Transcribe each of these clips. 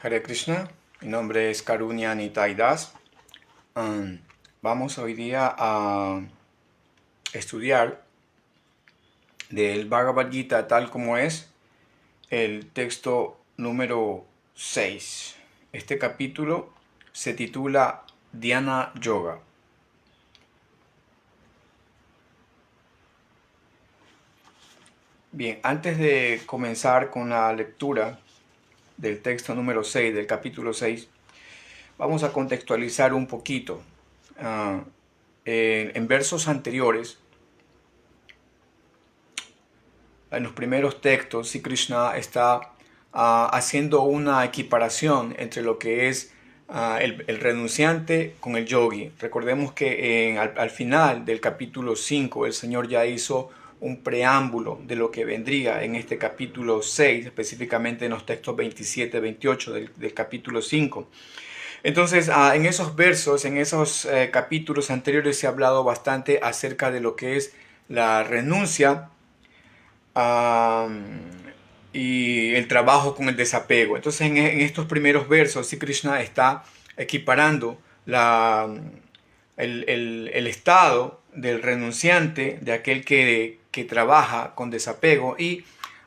Hare Krishna, mi nombre es Karunya Nitai Das. Vamos hoy día a estudiar del Bhagavad Gita tal como es el texto número 6. Este capítulo se titula Dhyana Yoga. Bien, antes de comenzar con la lectura del texto número 6, del capítulo 6, vamos a contextualizar un poquito. En versos anteriores, en los primeros textos, Sri Krishna está haciendo una equiparación entre lo que es el renunciante con el yogi. Recordemos que al final del capítulo 5 el Señor ya hizo un preámbulo de lo que vendría en este capítulo 6, específicamente en los textos 27 y 28 del capítulo 5. Entonces, en esos versos, en esos capítulos anteriores se ha hablado bastante acerca de lo que es la renuncia y el trabajo con el desapego. Entonces, en estos primeros versos, Sri Krishna está equiparando el estado del renunciante, de aquel que trabaja con desapego, y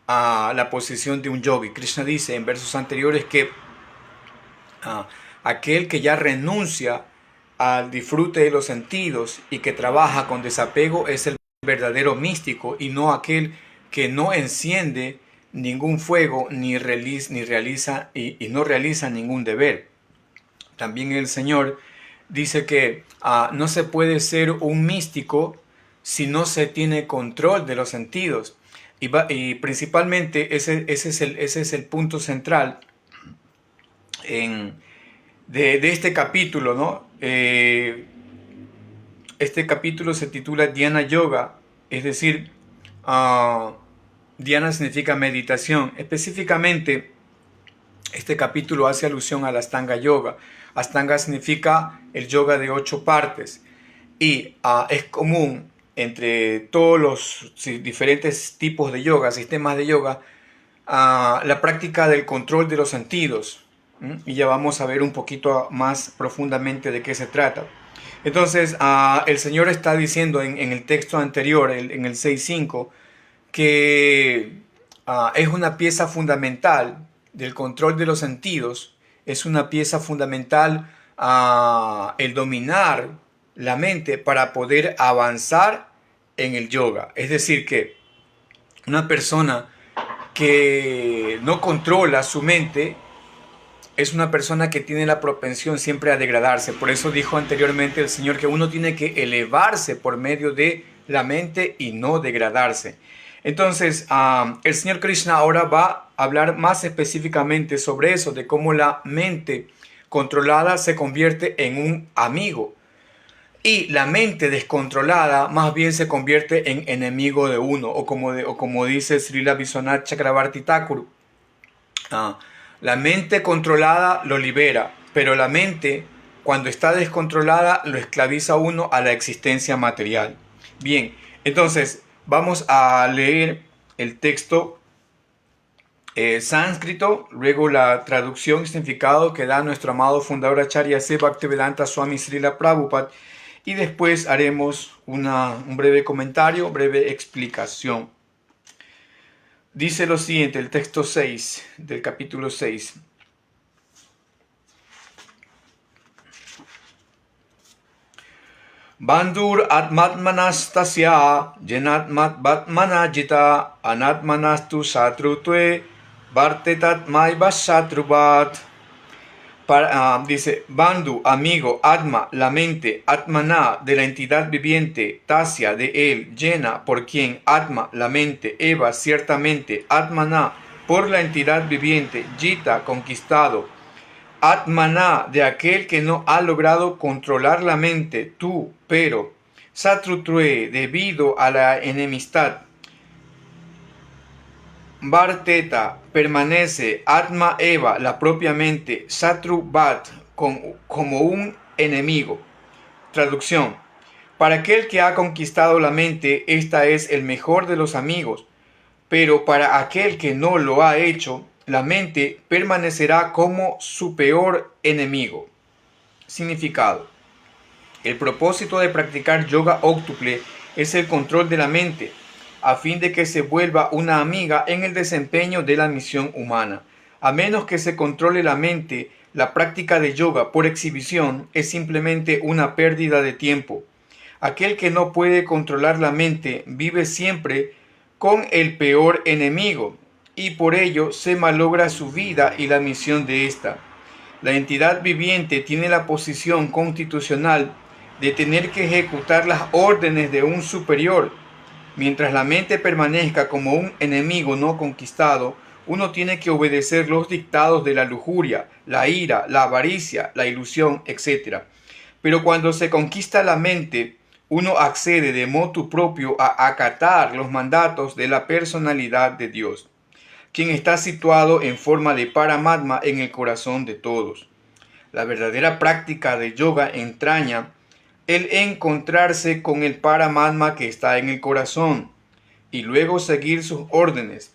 la posición de un yogi. Krishna dice en versos anteriores que aquel que ya renuncia al disfrute de los sentidos y que trabaja con desapego es el verdadero místico, y no aquel que no enciende ningún fuego ni realiza ningún deber. También el Señor dice que no se puede ser un místico si no se tiene control de los sentidos, y principalmente ese es el punto central de este capítulo, ¿no? Este capítulo se titula Dhyana Yoga, es decir, Dhyana significa meditación. Específicamente, este capítulo hace alusión a la Astanga Yoga. Astanga significa el yoga de 8 partes, y es común entre todos los diferentes tipos de yoga, sistemas de yoga, la práctica del control de los sentidos. Y ya vamos a ver un poquito más profundamente de qué se trata. Entonces, el Señor está diciendo en el texto anterior, en el 6.5, que es una pieza fundamental del control de los sentidos, es una pieza fundamental el dominar la mente para poder avanzar en el yoga. Es decir, que una persona que no controla su mente es una persona que tiene la propensión siempre a degradarse. Por eso dijo anteriormente el Señor que uno tiene que elevarse por medio de la mente y no degradarse. Entonces, el Señor Krishna ahora va a hablar más específicamente sobre eso, de cómo la mente controlada se convierte en un amigo, y la mente descontrolada más bien se convierte en enemigo de uno, o como dice Srila Vishwanath Chakravarti Thakur, la mente controlada lo libera, pero la mente, cuando está descontrolada, lo esclaviza a uno a la existencia material. Bien, entonces vamos a leer el texto sánscrito, luego la traducción y significado que da nuestro amado fundador Acharya C. Bhaktivedanta Swami Srila Prabhupada, y después haremos un breve comentario, breve explicación. Dice lo siguiente, el texto 6 del capítulo 6. Bandhur atmatmanastasya jenatmatmanajita anatmanastu satrutve vartetat maiva satruvat. Dice, Bandhu, amigo, Atma, la mente, Atmana, de la entidad viviente, Tasya, de él, Llena, por quien, Atma, la mente, Eva, ciertamente, Atmana, por la entidad viviente, Jita, conquistado, Atmana, de aquel que no ha logrado controlar la mente, tú, pero, Satrutve, debido a la enemistad, Varteta, permanece, Atma Eva, la propia mente, Satruvat, como un enemigo. Traducción: para aquel que ha conquistado la mente, esta es el mejor de los amigos, pero para aquel que no lo ha hecho, la mente permanecerá como su peor enemigo. Significado. El propósito de practicar yoga óctuple es el control de la mente, a fin de que se vuelva una amiga en el desempeño de la misión humana. A menos que se controle la mente, la práctica de yoga por exhibición es simplemente una pérdida de tiempo. Aquel que no puede controlar la mente vive siempre con el peor enemigo, y por ello se malogra su vida y la misión de ésta. La entidad viviente tiene la posición constitucional de tener que ejecutar las órdenes de un superior. Mientras la mente permanezca como un enemigo no conquistado, uno tiene que obedecer los dictados de la lujuria, la ira, la avaricia, la ilusión, etc. Pero cuando se conquista la mente, uno accede de motu propio a acatar los mandatos de la personalidad de Dios, quien está situado en forma de Paramatma en el corazón de todos. La verdadera práctica de yoga entraña el encontrarse con el Paramatma que está en el corazón y luego seguir sus órdenes.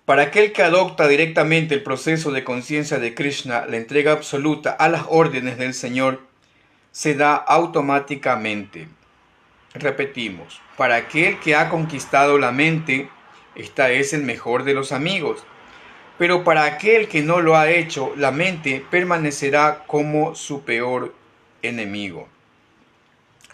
Para aquel que adopta directamente el proceso de conciencia de Krishna, la entrega absoluta a las órdenes del Señor se da automáticamente. Repetimos, para aquel que ha conquistado la mente, esta es el mejor de los amigos. Pero para aquel que no lo ha hecho, la mente permanecerá como su peor enemigo.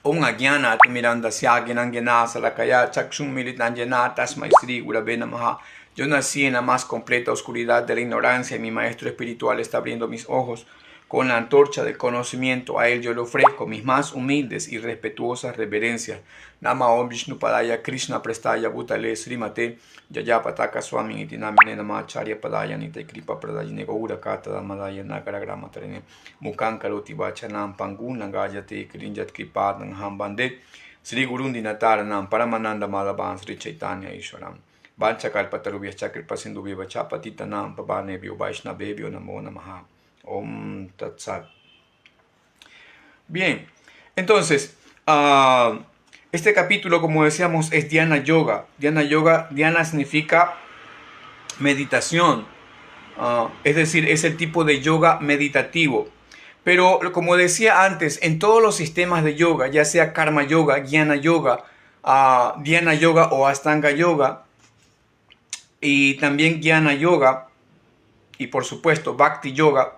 Om Ajnana Timirandasya Gyananjana Salakaya Chakshun Militanjana Tasmai Sri Gurave Namaha. Yo nací en la más completa oscuridad de la ignorancia y mi maestro espiritual está abriendo mis ojos con la antorcha del conocimiento. A él yo le ofrezco mis más humildes y respetuosas reverencias. Nama Om Vishnupadaya Krishna Prestaya Bhutale Srimate Yayapataka Swami Itinamine Namacharya Padaya Nitai Kripa Pradayine Gaura Kata Madaya Nagara Gramatarine Mukankaroti Vachanam Pangun Gayate Krinjat Kripadan Hambande Sri Gurundi Nataranam Paramananda Malaban Sri Chaitanya Ishwaram Vanchakalpatarubhya Chakripa Sindhubhya Vachapatitanam Pavanebhyo Vaishnavebhyo Namo Namaha. Om Tat Sat. Bien, entonces, este capítulo, como decíamos, es Dhyana Yoga. Dhyana significa meditación, es decir, es el tipo de yoga meditativo. Pero, como decía antes, en todos los sistemas de yoga, ya sea Karma Yoga, Jnana Yoga, Dhyana Yoga o Astanga Yoga, y también Jnana Yoga, y por supuesto Bhakti Yoga,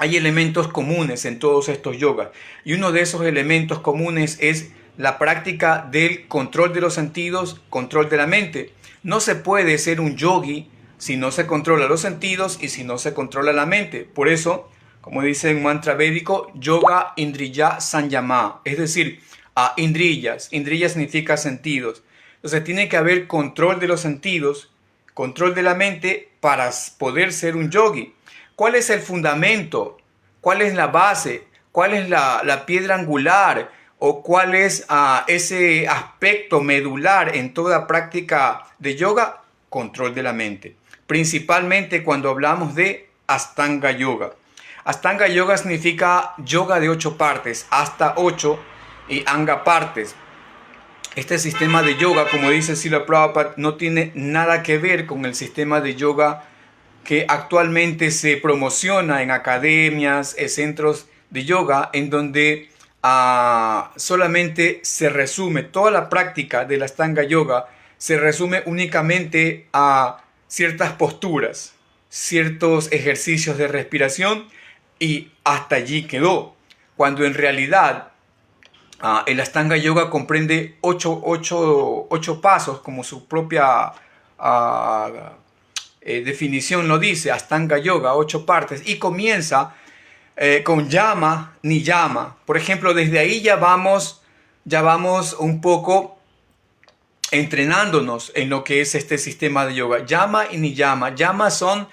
hay elementos comunes en todos estos yogas. Y uno de esos elementos comunes es la práctica del control de los sentidos, control de la mente. No se puede ser un yogi si no se controla los sentidos y si no se controla la mente. Por eso, como dice en mantra védico, Yoga Indriya Sanyama, es decir, indriyas. Indriya significa sentidos. Entonces tiene que haber control de los sentidos, control de la mente para poder ser un yogi. ¿Cuál es el fundamento? ¿Cuál es la base? ¿Cuál es la piedra angular? ¿O cuál es ese aspecto medular en toda práctica de yoga? Control de la mente. Principalmente cuando hablamos de Astanga Yoga. Astanga Yoga significa yoga de 8 partes, hasta 8 y anga partes. Este sistema de yoga, como dice Srila Prabhupada, no tiene nada que ver con el sistema de yoga que actualmente se promociona en academias, en centros de yoga, en donde solamente se resume toda la práctica de la Astanga Yoga, se resume únicamente a ciertas posturas, ciertos ejercicios de respiración y hasta allí quedó. Cuando en realidad el Astanga Yoga comprende 8 pasos, como su propia definición lo dice, Astanga Yoga, 8 partes, y comienza con Yama, Niyama. Por ejemplo, desde ahí ya vamos un poco entrenándonos en lo que es este sistema de yoga. Yama y Niyama. Yama son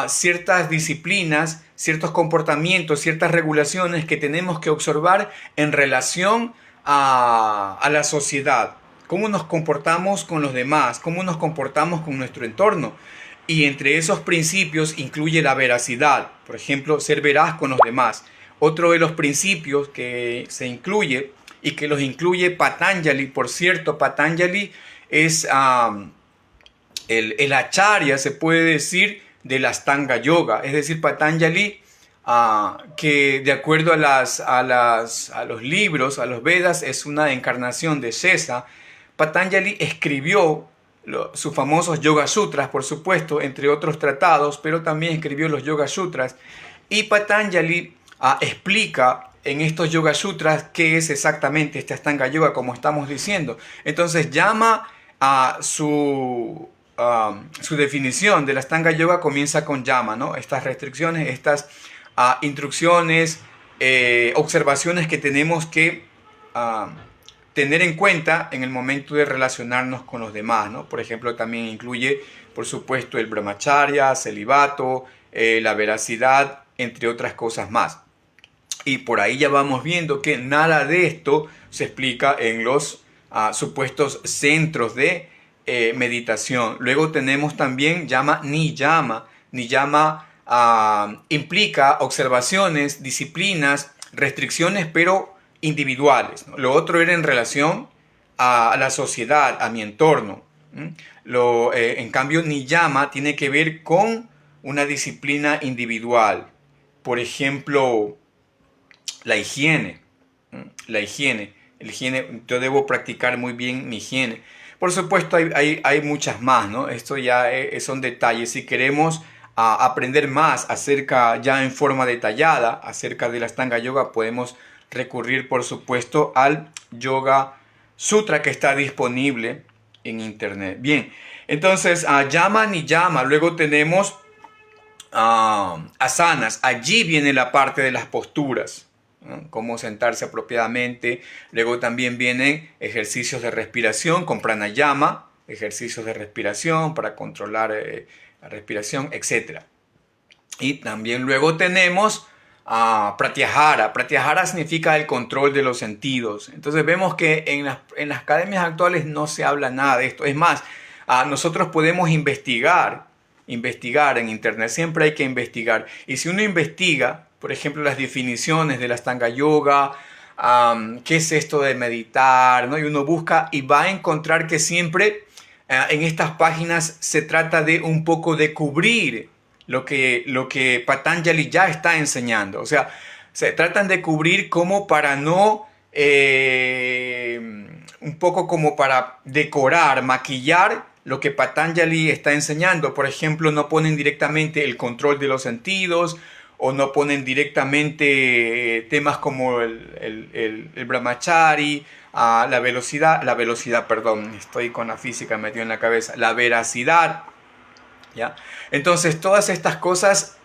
ciertas disciplinas, ciertos comportamientos, ciertas regulaciones que tenemos que observar en relación a la sociedad. Cómo nos comportamos con los demás, cómo nos comportamos con nuestro entorno. Y entre esos principios incluye la veracidad. Por ejemplo, ser veraz con los demás. Otro de los principios que se incluye y que los incluye Patanjali. Por cierto, Patanjali es el acharya, se puede decir, de la Astanga Yoga. Es decir, Patanjali, que de acuerdo a los libros, a los Vedas, es una encarnación de Shesa. Patanjali escribió sus famosos Yoga Sutras, por supuesto, entre otros tratados, pero también escribió los Yoga Sutras. Y Patanjali explica en estos Yoga Sutras qué es exactamente este Astanga Yoga, como estamos diciendo. Entonces llama a su definición de la Astanga Yoga, comienza con llama, ¿no? Estas restricciones, estas instrucciones, observaciones que tenemos que tener en cuenta en el momento de relacionarnos con los demás, ¿no? Por ejemplo, también incluye, por supuesto, el brahmacharya, celibato, la veracidad, entre otras cosas más. Y por ahí ya vamos viendo que nada de esto se explica en los supuestos centros de meditación. Luego tenemos también llama niyama. Niyama implica observaciones, disciplinas, restricciones, pero individuales, ¿no? Lo otro era en relación a la sociedad, a mi entorno. En cambio, niyama tiene que ver con una disciplina individual. Por ejemplo, la higiene. La higiene. Yo debo practicar muy bien mi higiene. Por supuesto, hay muchas más, ¿no? Esto ya son detalles. Si queremos aprender más acerca, ya en forma detallada, acerca de la Astanga Yoga, podemos recurrir, por supuesto, al Yoga Sutra que está disponible en internet. Bien, entonces, Yama Niyama. Luego tenemos asanas. Allí viene la parte de las posturas, ¿no? Cómo sentarse apropiadamente. Luego también vienen ejercicios de respiración con pranayama, ejercicios de respiración para controlar la respiración, etc. Y también luego tenemos pratyahara. Pratyahara significa el control de los sentidos. Entonces vemos que en las academias actuales no se habla nada de esto. Es más, nosotros podemos investigar en internet. Siempre hay que investigar. Y si uno investiga, por ejemplo, las definiciones de la Astanga Yoga, qué es esto de meditar, ¿no? Y uno busca y va a encontrar que siempre en estas páginas se trata de un poco de cubrir lo que Patanjali ya está enseñando. O sea, se tratan de cubrir como para no, un poco como para decorar, maquillar lo que Patanjali está enseñando. Por ejemplo, no ponen directamente el control de los sentidos, o no ponen directamente temas como el brahmachari, la velocidad, perdón, estoy con la física metido en la cabeza, la veracidad, ¿ya? Entonces, todas estas cosas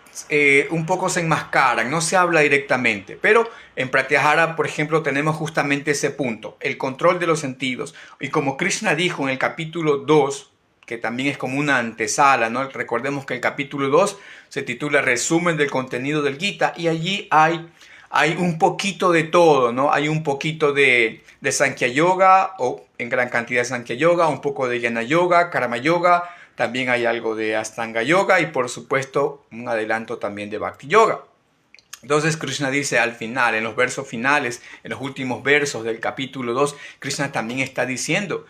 un poco se enmascaran, no se habla directamente, pero en Pratyahara, por ejemplo, tenemos justamente ese punto, el control de los sentidos. Y como Krishna dijo en el capítulo 2, que también es como una antesala, ¿no? Recordemos que el capítulo 2 se titula Resumen del contenido del Gita, y allí hay un poquito de todo, ¿no? Hay un poquito de Sankhya Yoga, o en gran cantidad de Sankhya Yoga, un poco de Jnana Yoga, Karma Yoga, también hay algo de Astanga Yoga y por supuesto un adelanto también de Bhakti Yoga. Entonces Krishna dice al final, en los versos finales, en los últimos versos del capítulo 2, Krishna también está diciendo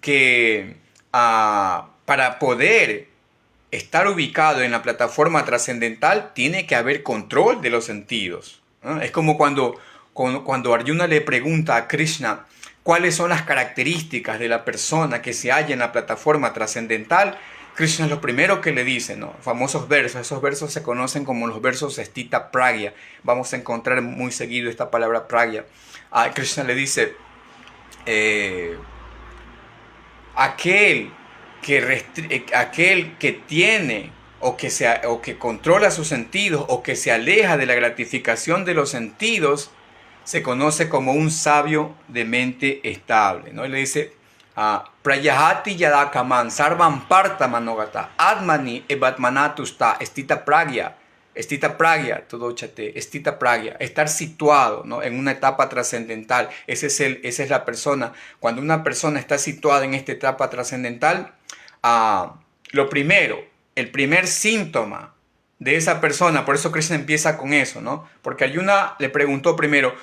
que para poder estar ubicado en la plataforma trascendental tiene que haber control de los sentidos, ¿no? Es como cuando Arjuna le pregunta a Krishna cuáles son las características de la persona que se halla en la plataforma trascendental. Krishna es lo primero que le dice, ¿no? Famosos versos. Esos versos se conocen como los versos Stita Pragya. Vamos a encontrar muy seguido esta palabra Pragya. Krishna le dice, aquel que tiene o que controla sus sentidos o que se aleja de la gratificación de los sentidos se conoce como un sabio de mente estable, ¿no? Él le dice, Prayahati yadakaman sarvam parta manogata atmani evatmanatusta estita pragya, todo chate, estita pragya, estar situado, ¿no? En una etapa trascendental. Esa es la persona. Cuando una persona está situada en esta etapa trascendental, el primer síntoma de esa persona, por eso Krishna empieza con eso, ¿no? Porque Arjuna le preguntó primero,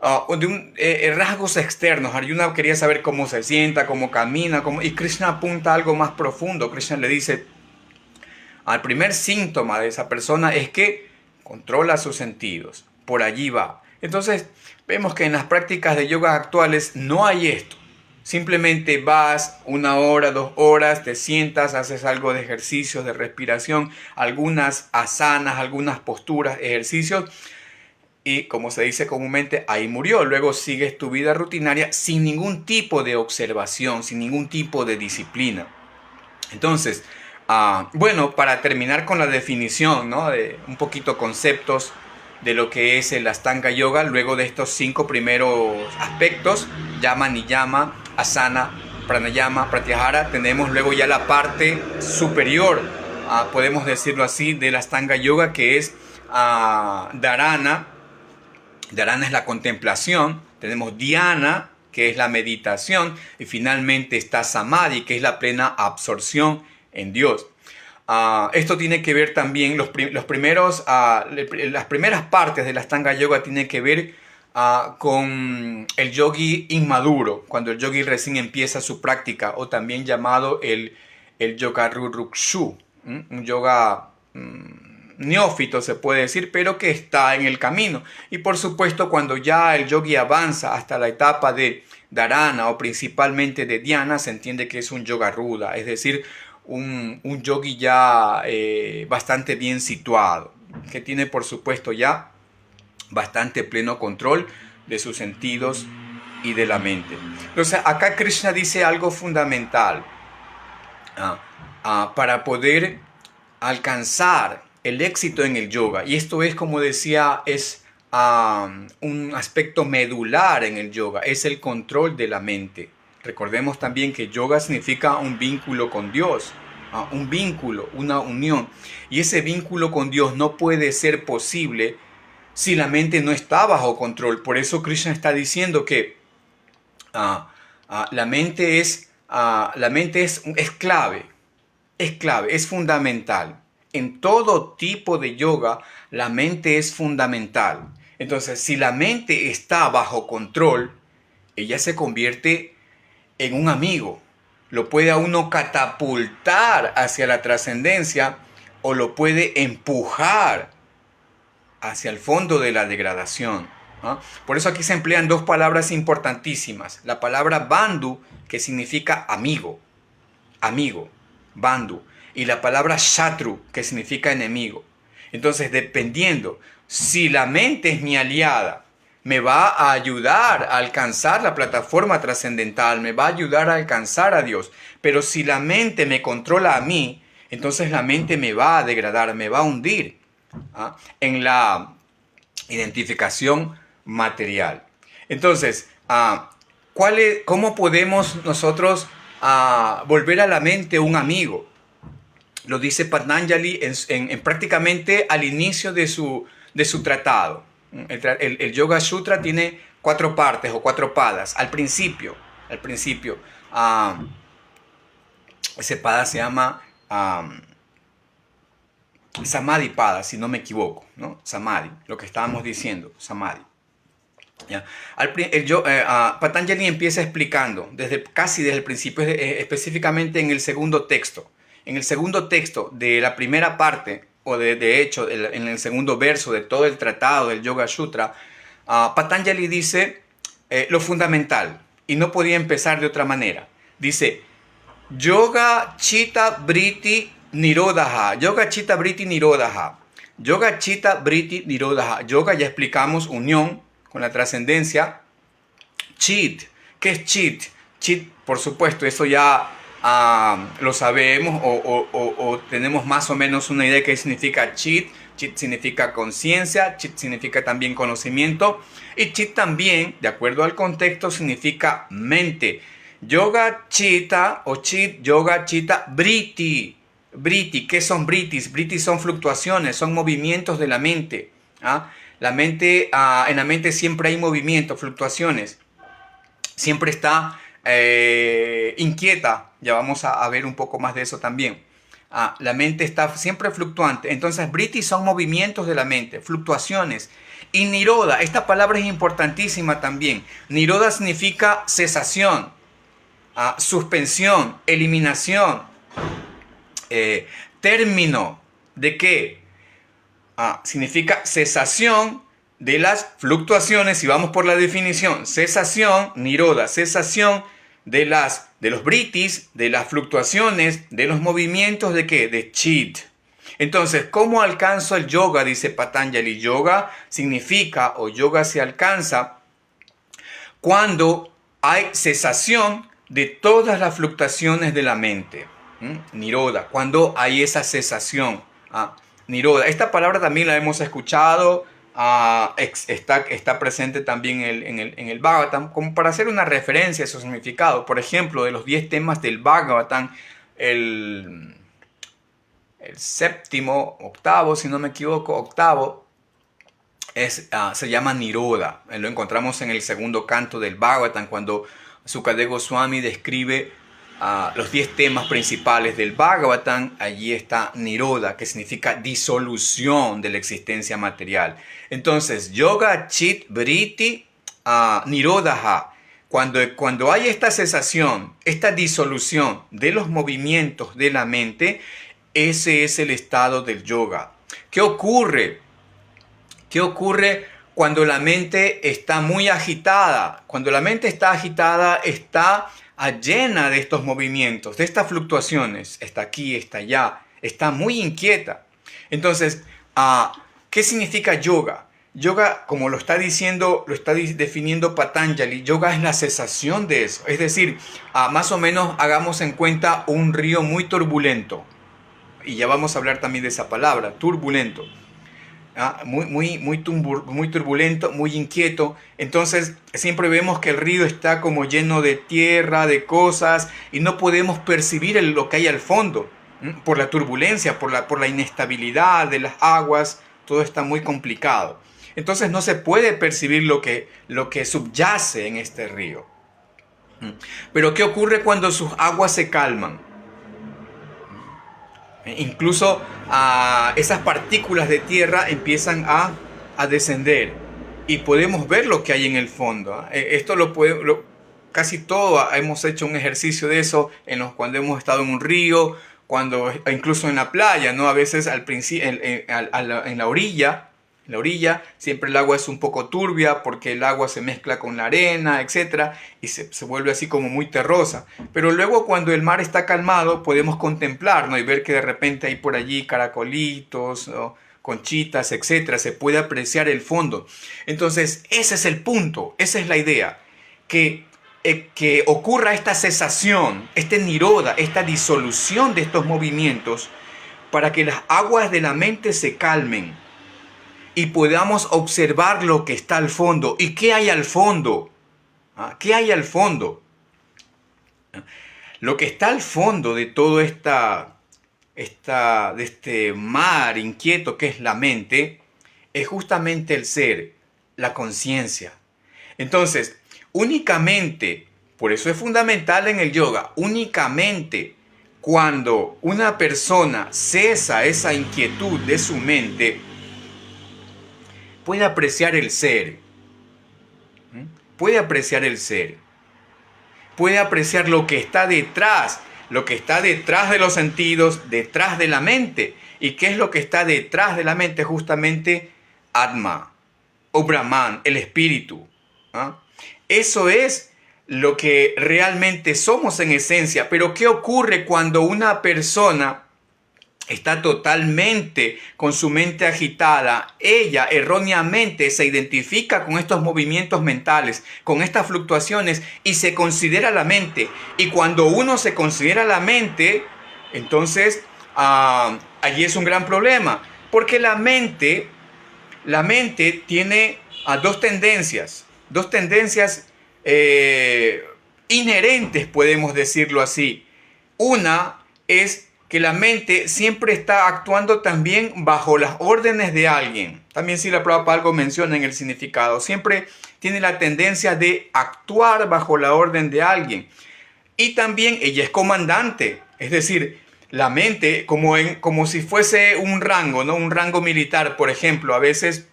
rasgos externos. Arjuna quería saber cómo se sienta, cómo camina, y Krishna apunta a algo más profundo. Krishna le dice, al primer síntoma de esa persona es que controla sus sentidos. Por allí va. Entonces, vemos que en las prácticas de yoga actuales no hay esto. Simplemente vas 1 hora, 2 horas, te sientas, haces algo de ejercicios, de respiración, algunas asanas, algunas posturas, ejercicios, y como se dice comúnmente, ahí murió. Luego sigues tu vida rutinaria sin ningún tipo de observación, sin ningún tipo de disciplina. Entonces, bueno, para terminar con la definición, ¿no? De un poquito conceptos de lo que es el Ashtanga Yoga, luego de estos 5 primeros aspectos, Yama, Niyama, Asana, Pranayama, Pratyahara, tenemos luego ya la parte superior, podemos decirlo así, del Ashtanga Yoga, que es Dharana. Dharana es la contemplación, tenemos Dhyana, que es la meditación, y finalmente está Samadhi, que es la plena absorción en Dios. Esto tiene que ver también, las primeras partes de la Ashtanga Yoga tienen que ver con el yogi inmaduro, cuando el yogi recién empieza su práctica, o también llamado el yoga rurukshu, un yoga neófito se puede decir, pero que está en el camino. Y por supuesto, cuando ya el yogi avanza hasta la etapa de dharana o principalmente de dhyana, se entiende que es un yoga ruda, es decir, un yogi ya bastante bien situado, que tiene por supuesto ya bastante pleno control de sus sentidos y de la mente. Entonces acá Krishna dice algo fundamental para poder alcanzar el éxito en el yoga, y esto es, como decía, es un aspecto medular en el yoga, es el control de la mente. Recordemos también que yoga significa un vínculo con Dios, un vínculo, una unión. Y ese vínculo con Dios no puede ser posible si la mente no está bajo control. Por eso Krishna está diciendo que la mente es clave, es fundamental. En todo tipo de yoga, la mente es fundamental. Entonces, si la mente está bajo control, ella se convierte en un amigo. Lo puede a uno catapultar hacia la trascendencia o lo puede empujar hacia el fondo de la degradación. Por eso aquí se emplean 2 palabras importantísimas. La palabra bandhu, que significa amigo, bandhu, y la palabra shatru, que significa enemigo. Entonces, dependiendo, si la mente es mi aliada, me va a ayudar a alcanzar la plataforma trascendental, me va a ayudar a alcanzar a Dios. Pero si la mente me controla a mí, entonces la mente me va a degradar, me va a hundir en la identificación material. Entonces, ¿cómo podemos nosotros volver a la mente un amigo? Lo dice Patanjali en prácticamente al inicio de su tratado. El Yoga Sutra tiene 4 partes o 4 padas. Al principio, ese pada se llama Samadhi Pada, si no me equivoco, ¿no? Samadhi, lo que estábamos diciendo, Samadhi. ¿Ya? Patanjali empieza explicando casi desde el principio, específicamente en el segundo texto. En el segundo texto de la primera parte, o de hecho en el segundo verso de todo el tratado del Yoga Sutra, Patanjali dice lo fundamental, y no podía empezar de otra manera. Dice, Yoga Chitta Vritti Nirodha. Yoga Chitta Vritti Nirodha. Yoga Chitta Vritti Nirodha. Yoga, ya explicamos, unión con la trascendencia. Chit. ¿Qué es chit? Chit, por supuesto, eso ya lo sabemos o tenemos más o menos una idea de qué significa chit. Chit significa conciencia, chit significa también conocimiento, y chit también, de acuerdo al contexto, significa mente. Yoga Chitta o Chit, Yoga Chitta Vritti. Vritti, ¿qué son vrittis? Vrittis son fluctuaciones, son movimientos de la mente. La mente, en la mente siempre hay movimientos, fluctuaciones. Siempre está inquieta. Ya vamos a ver un poco más de eso también. La mente está siempre fluctuante. Entonces, vritti son movimientos de la mente, fluctuaciones. Y niroda, esta palabra es importantísima también. Niroda significa cesación, suspensión, eliminación, término. ¿De qué? Significa cesación de las fluctuaciones. Si vamos por la definición, cesación, niroda, cesación de los vrittis, de las fluctuaciones, de los movimientos de ¿qué? De chit. Entonces, ¿cómo alcanzo el yoga? Dice Patanjali. Yoga significa, o yoga se alcanza cuando hay cesación de todas las fluctuaciones de la mente. Niroda, cuando hay esa cesación. Niroda. Esta palabra también la hemos escuchado. Está presente también en el Bhagavatam, como para hacer una referencia a su significado. Por ejemplo, de los 10 temas del Bhagavatam, el séptimo, octavo, si no me equivoco, octavo, se llama Niroda. Lo encontramos en el segundo canto del Bhagavatam, cuando Sukadeva Goswami describe los 10 temas principales del Bhagavatam. Allí está Niroda, que significa disolución de la existencia material. Entonces, yoga, chit, vritti, nirodha. Cuando hay esta cesación, esta disolución de los movimientos de la mente, ese es el estado del yoga. ¿Qué ocurre? ¿Qué ocurre cuando la mente está muy agitada? Cuando la mente está agitada, está llena de estos movimientos, de estas fluctuaciones. Está aquí, está allá, está muy inquieta. Entonces, ¿qué significa yoga? Yoga, como lo está definiendo Patanjali, yoga es la cesación de eso. Es decir, más o menos hagamos en cuenta un río muy turbulento. Y ya vamos a hablar también de esa palabra, turbulento. Muy turbulento, muy inquieto. Entonces siempre vemos que el río está como lleno de tierra, de cosas, y no podemos percibir lo que hay al fondo, por la turbulencia, por la inestabilidad de las aguas. Todo está muy complicado. Entonces no se puede percibir lo que subyace en este río. Pero ¿qué ocurre cuando sus aguas se calman? Incluso esas partículas de tierra empiezan a descender y podemos ver lo que hay en el fondo. Esto casi todo hemos hecho un ejercicio de eso cuando hemos estado en un río, incluso en la playa, ¿no? A veces al principio en la orilla siempre el agua es un poco turbia porque el agua se mezcla con la arena, etc. Y se vuelve así como muy terrosa. Pero luego cuando el mar está calmado podemos contemplar, ¿no? Y ver que de repente hay por allí caracolitos, ¿no? Conchitas, etc. Se puede apreciar el fondo. Entonces ese es el punto, esa es la idea. Que ocurra esta cesación, este niroda, esta disolución de estos movimientos para que las aguas de la mente se calmen y podamos observar lo que está al fondo. ¿Y qué hay al fondo? ¿Qué hay al fondo? Lo que está al fondo de todo de este mar inquieto que es la mente, es justamente el ser, la conciencia. Entonces, únicamente, por eso es fundamental en el yoga, únicamente cuando una persona cesa esa inquietud de su mente, puede apreciar el ser. Puede apreciar el ser. Puede apreciar lo que está detrás de los sentidos, detrás de la mente. ¿Y qué es lo que está detrás de la mente? Justamente Atma o Brahman, el espíritu. Eso es lo que realmente somos en esencia. Pero ¿qué ocurre cuando una persona está totalmente con su mente agitada? Ella erróneamente se identifica con estos movimientos mentales, con estas fluctuaciones, y se considera la mente. Y cuando uno se considera la mente, entonces allí es un gran problema, porque la mente tiene dos tendencias inherentes, podemos decirlo así. Una es que la mente siempre está actuando también bajo las órdenes de alguien. También Srila Prabhupada algo menciona en el significado. Siempre tiene la tendencia de actuar bajo la orden de alguien. Y también ella es comandante. Es decir, La mente, como si fuese un rango, ¿no? Un rango militar, por ejemplo. A veces,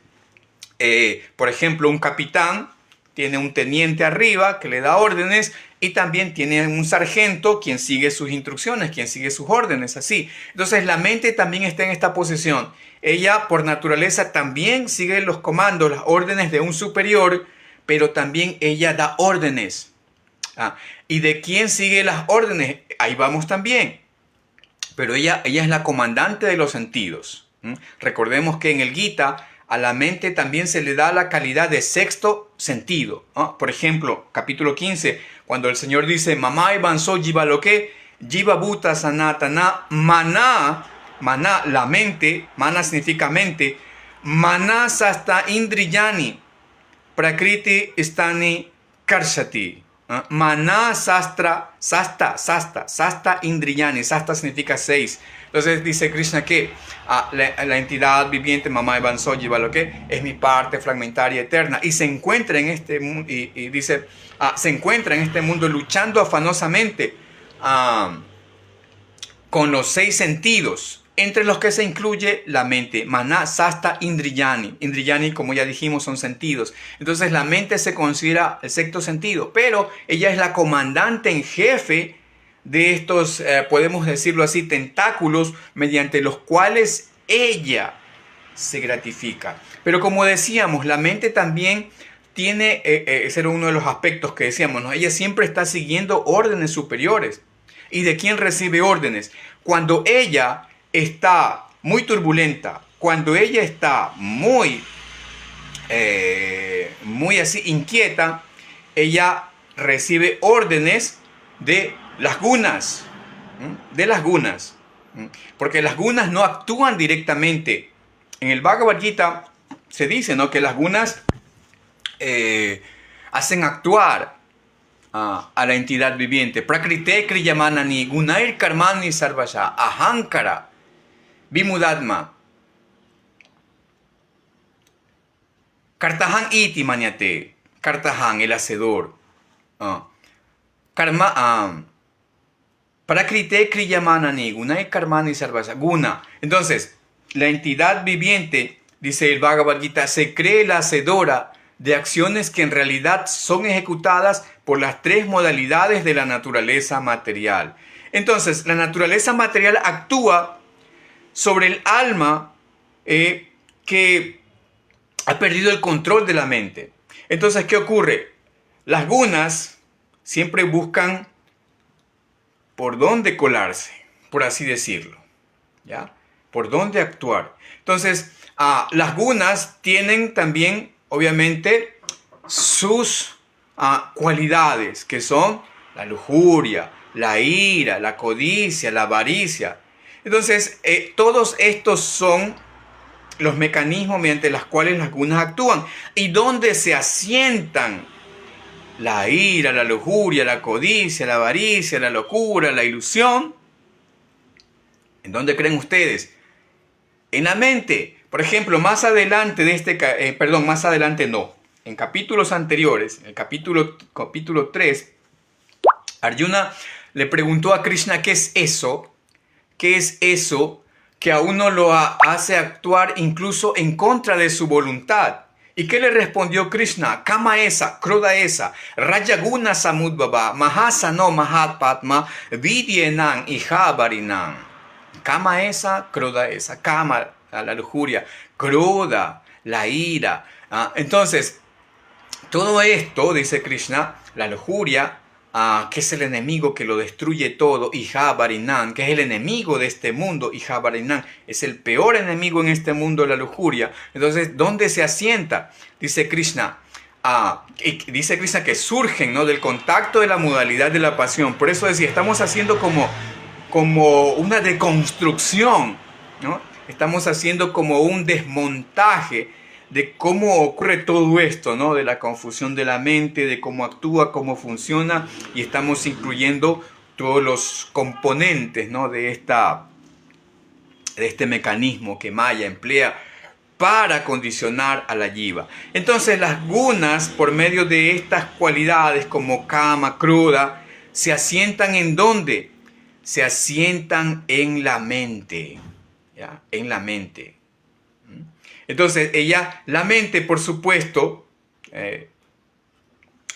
por ejemplo, un capitán tiene un teniente arriba que le da órdenes y también tiene un sargento quien sigue sus instrucciones, quien sigue sus órdenes, así. Entonces la mente también está en esta posición. Ella por naturaleza también sigue los comandos, las órdenes de un superior, pero también ella da órdenes. ¿Y de quién sigue las órdenes? Ahí vamos también. Pero ella es la comandante de los sentidos. Recordemos que en el Gita a la mente también se le da la calidad de sexto sentido. Por ejemplo, capítulo 15, cuando el Señor dice, Mamai banso jiva loke, jiva bhuta sanatana, maná, la mente, mana significa mente, maná sasta indriyani, prakriti stani karshati. Maná sasta indriyani, sasta significa 6. Entonces dice Krishna que la entidad viviente, Mamá Bansoji Baloke, es mi parte fragmentaria eterna y se encuentra en este mundo, y dice, se encuentra en este mundo luchando afanosamente con los 6 sentidos, entre los que se incluye la mente. Maná sasta indriyani. Indriyani, como ya dijimos, son sentidos. Entonces la mente se considera el sexto sentido, pero ella es la comandante en jefe de estos, podemos decirlo así, tentáculos mediante los cuales ella se gratifica. Pero como decíamos, la mente también tiene, ese era uno de los aspectos que decíamos, ¿no? Ella siempre está siguiendo órdenes superiores. ¿Y de quién recibe órdenes? Cuando ella está muy turbulenta, cuando ella está muy así inquieta, ella recibe órdenes de las gunas, porque las gunas no actúan directamente. En el Bhagavad Gita se dice, ¿no?, que las gunas hacen actuar a la entidad viviente. Prakrite kriyamanani gunair karmani sarvasha ahankara vimudatma kartahan iti maniate. Kartahan, el hacedor. Karma prakrite kriyamanani gunair karmani sarvasha guna. Entonces, la entidad viviente, dice el Bhagavad Gita, se cree la hacedora de acciones que en realidad son ejecutadas por las 3 modalidades de la naturaleza material. Entonces, la naturaleza material actúa sobre el alma que ha perdido el control de la mente. Entonces, ¿qué ocurre? Las gunas siempre buscan por dónde colarse, por así decirlo, ¿ya? Por dónde actuar. Entonces, las gunas tienen también, obviamente, sus cualidades, que son la lujuria, la ira, la codicia, la avaricia. Entonces, todos estos son los mecanismos mediante los cuales las gunas actúan. ¿Y dónde se asientan la ira, la lujuria, la codicia, la avaricia, la locura, la ilusión? ¿En dónde creen ustedes? En la mente. Por ejemplo, más adelante más adelante no. En capítulos anteriores, en el capítulo 3, Arjuna le preguntó a Krishna qué es eso. ¿Qué es eso que a uno lo hace actuar incluso en contra de su voluntad? ¿Y qué le respondió Krishna? Kama esa, Krodha esa, Rajaguna samudbhava, Mahasano mahatpatma, Vidyenang ihabarinang. Kama esa, Krodha esa. Kama, la lujuria. Krodha, la ira. Entonces, todo esto, dice Krishna, la lujuria, que es el enemigo que lo destruye todo, Ihabarinang, que es el enemigo de este mundo, Ihabarinang, es el peor enemigo en este mundo, la lujuria. Entonces, ¿dónde se asienta? Dice Krishna, que surgen, ¿no?, del contacto de la modalidad de la pasión. Por eso decía, estamos haciendo como una deconstrucción, ¿no? Estamos haciendo como un desmontaje de cómo ocurre todo esto, ¿no? De la confusión de la mente, de cómo actúa, cómo funciona, y estamos incluyendo todos los componentes, ¿no?, de este mecanismo que Maya emplea para condicionar a la jiva. Entonces las gunas, por medio de estas cualidades como kama, krodha, se asientan ¿en dónde? se asientan en la mente, ¿ya? En la mente. Entonces, la mente, por supuesto,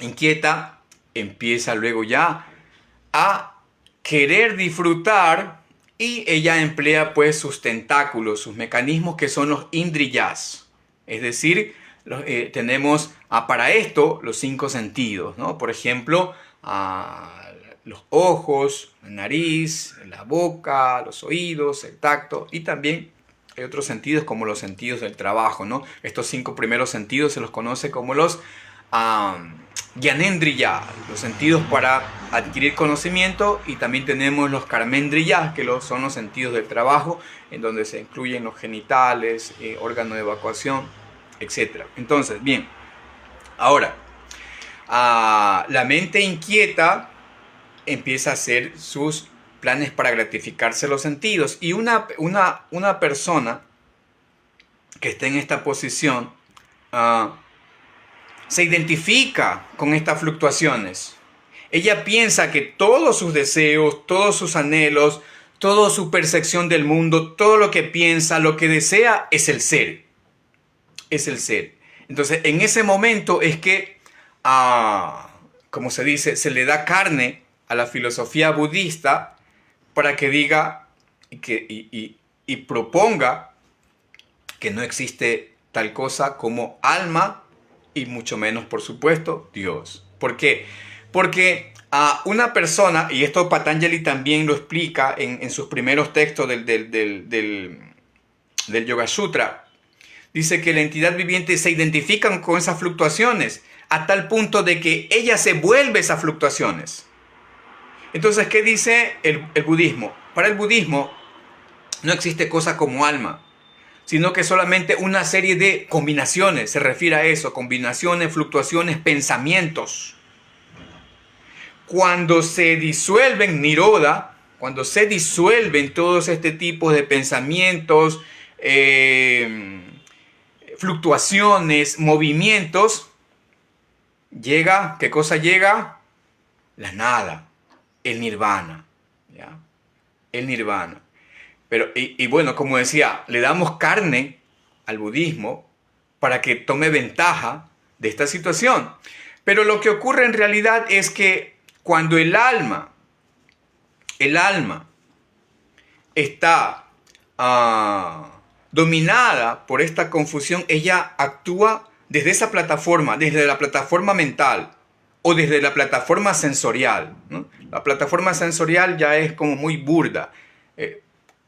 inquieta, empieza luego ya a querer disfrutar y ella emplea pues sus tentáculos, sus mecanismos que son los indriyas. Es decir, tenemos para esto los 5 sentidos, ¿no? Por ejemplo, los ojos, la nariz, la boca, los oídos, el tacto y también hay otros sentidos como los sentidos del trabajo, ¿no? Estos 5 primeros sentidos se los conoce como los Gyanendriya, los sentidos para adquirir conocimiento, y también tenemos los Karmendriya, que son los sentidos del trabajo, en donde se incluyen los genitales, órgano de evacuación, etc. Entonces, bien, ahora, la mente inquieta empieza a hacer sus planes para gratificarse los sentidos, y una persona que esté en esta posición se identifica con estas fluctuaciones. Ella piensa que todos sus deseos, todos sus anhelos, toda su percepción del mundo, todo lo que piensa, lo que desea, es el ser. Es el ser. Entonces, en ese momento es que, como se dice, se le da carne a la filosofía budista para que diga y proponga que no existe tal cosa como alma, y mucho menos, por supuesto, Dios. ¿Por qué? Porque una persona, y esto Patanjali también lo explica en sus primeros textos del Yoga Sutra, dice que la entidad viviente se identifica con esas fluctuaciones a tal punto de que ella se vuelve esas fluctuaciones. Entonces, ¿qué dice el budismo? Para el budismo no existe cosa como alma, sino que solamente una serie de combinaciones, se refiere a eso, combinaciones, fluctuaciones, pensamientos. Cuando se disuelven nirodha, cuando se disuelven todos este tipo de pensamientos, fluctuaciones, movimientos, llega, ¿qué cosa llega? La nada, el nirvana, ¿ya? El nirvana. Pero, y bueno, como decía, le damos carne al budismo para que tome ventaja de esta situación. Pero lo que ocurre en realidad es que cuando el alma está dominada por esta confusión, ella actúa desde esa plataforma, desde la plataforma mental o desde la plataforma sensorial, ¿no? La plataforma sensorial ya es como muy burda.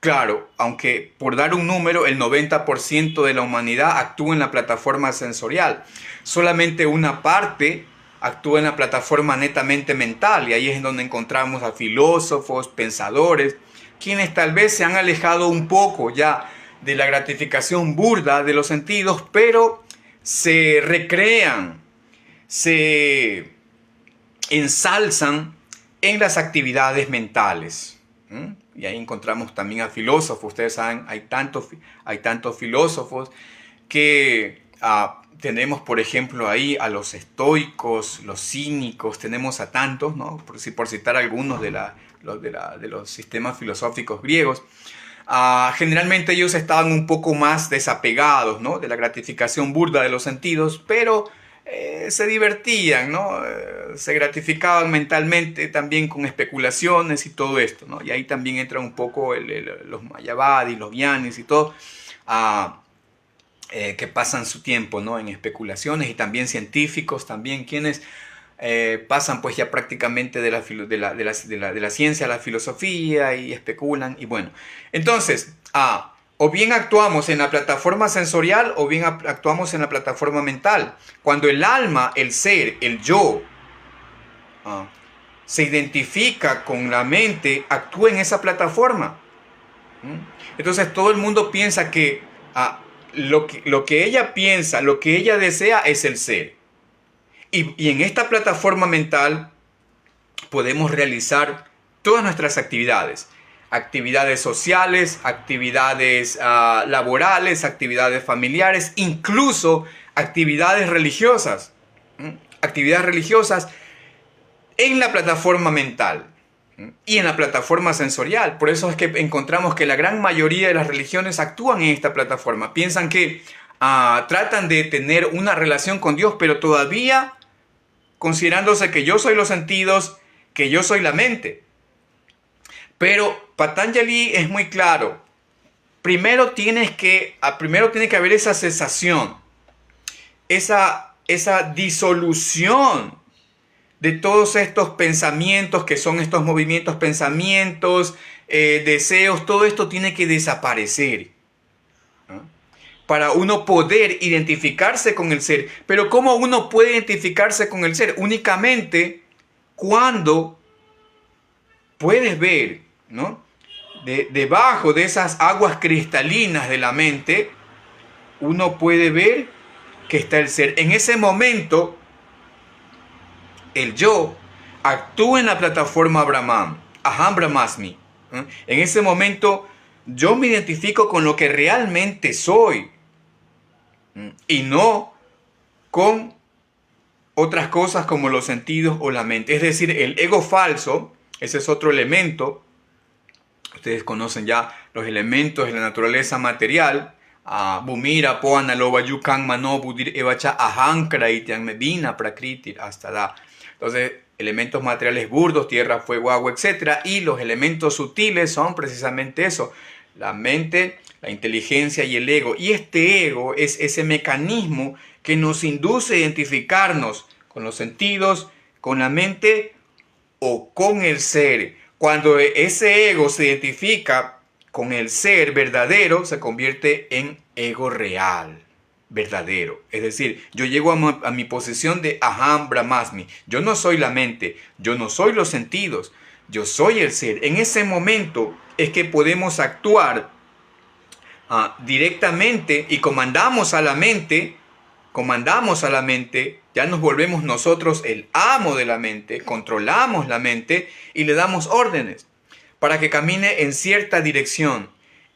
Claro, aunque por dar un número, el 90% de la humanidad actúa en la plataforma sensorial. Solamente una parte actúa en la plataforma netamente mental, y ahí es donde encontramos a filósofos, pensadores, quienes tal vez se han alejado un poco ya de la gratificación burda de los sentidos, pero se recrean, se ensalzan en las actividades mentales. Y ahí encontramos también a filósofos. Ustedes saben, hay tantos filósofos que tenemos, por ejemplo, ahí a los estoicos, los cínicos, tenemos a tantos, ¿no? Por citar algunos de los sistemas filosóficos griegos. Generalmente ellos estaban un poco más desapegados, ¿no?, de la gratificación burda de los sentidos, pero se divertían, ¿no? Se gratificaban mentalmente también con especulaciones y todo esto, ¿no? Y ahí también entran un poco los mayavadis, los gyanis y todo, que pasan su tiempo, ¿no?, en especulaciones, y también científicos, también quienes pasan pues ya prácticamente de la ciencia a la filosofía y especulan. Y bueno, entonces, o bien actuamos en la plataforma sensorial o bien actuamos en la plataforma mental. Cuando el alma, el ser, el yo, se identifica con la mente, actúa en esa plataforma. Entonces todo el mundo piensa que lo que ella piensa, lo que ella desea es el ser. Y en esta plataforma mental podemos realizar todas nuestras actividades. Actividades sociales, actividades laborales, actividades familiares, incluso actividades religiosas. Actividades religiosas en la plataforma mental. y en la plataforma sensorial. Por eso es que encontramos que la gran mayoría de las religiones actúan en esta plataforma. Piensan que tratan de tener una relación con Dios, pero todavía considerándose que yo soy los sentidos, que yo soy la mente. Pero Patanjali es muy claro. Primero tiene que haber esa cesación, esa disolución de todos estos pensamientos que son estos movimientos, pensamientos, deseos, todo esto tiene que desaparecer, ¿no? Para uno poder identificarse con el ser. Pero ¿cómo uno puede identificarse con el ser? Únicamente cuando puedes ver, ¿no? Debajo de esas aguas cristalinas de la mente, uno puede ver que está el ser. En ese momento, el yo actúa en la plataforma Brahman, Aham Brahmasmi. En ese momento, yo me identifico con lo que realmente soy y no con otras cosas como los sentidos o la mente. Es decir, el ego falso, ese es otro elemento. Ustedes conocen ya los elementos de la naturaleza material. Bumira, Poana, Loba, Yukan, Mano, Budir, Evacha, Ahankara, Itian, Medina, Prakriti, hasta da. Entonces, elementos materiales burdos, tierra, fuego, agua, etc. Y los elementos sutiles son precisamente eso: la mente, la inteligencia y el ego. Y este ego es ese mecanismo que nos induce a identificarnos con los sentidos, con la mente o con el ser. Cuando ese ego se identifica con el ser verdadero, se convierte en ego real, verdadero. Es decir, yo llego a mi posición de Aham Brahmasmi. Yo no soy la mente, yo no soy los sentidos, yo soy el ser. En ese momento es que podemos actuar directamente y comandamos a la mente, ya nos volvemos nosotros el amo de la mente, controlamos la mente y le damos órdenes para que camine en cierta dirección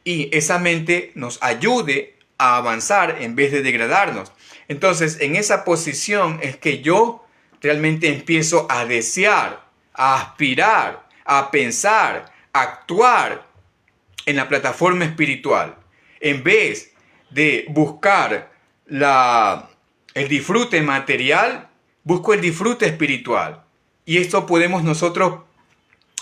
y esa mente nos ayude a avanzar en vez de degradarnos. Entonces, en esa posición es que yo realmente empiezo a desear, a aspirar, a pensar, a actuar en la plataforma espiritual. En vez de buscar el disfrute material, busco el disfrute espiritual. Y esto podemos nosotros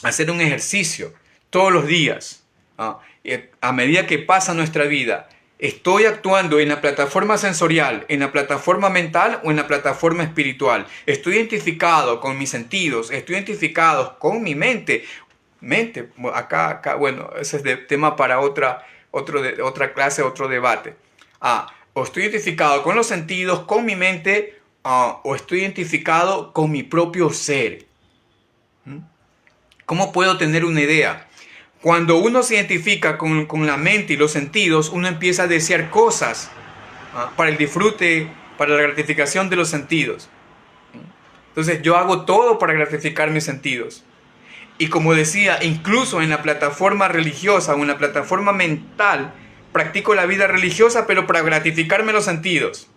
hacer un ejercicio todos los días. A medida que pasa nuestra vida, ¿estoy actuando en la plataforma sensorial, en la plataforma mental o en la plataforma espiritual? ¿Estoy identificado con mis sentidos? ¿Estoy identificado con mi mente? Acá, bueno, ese es tema para otra clase, otro debate. O estoy identificado con los sentidos, con mi mente, o estoy identificado con mi propio ser. ¿Cómo puedo tener una idea? Cuando uno se identifica con la mente y los sentidos, uno empieza a desear cosas para el disfrute, para la gratificación de los sentidos. Entonces yo hago todo para gratificar mis sentidos. Y como decía, incluso en la plataforma religiosa o en la plataforma mental, practico la vida religiosa, pero para gratificarme los sentidos.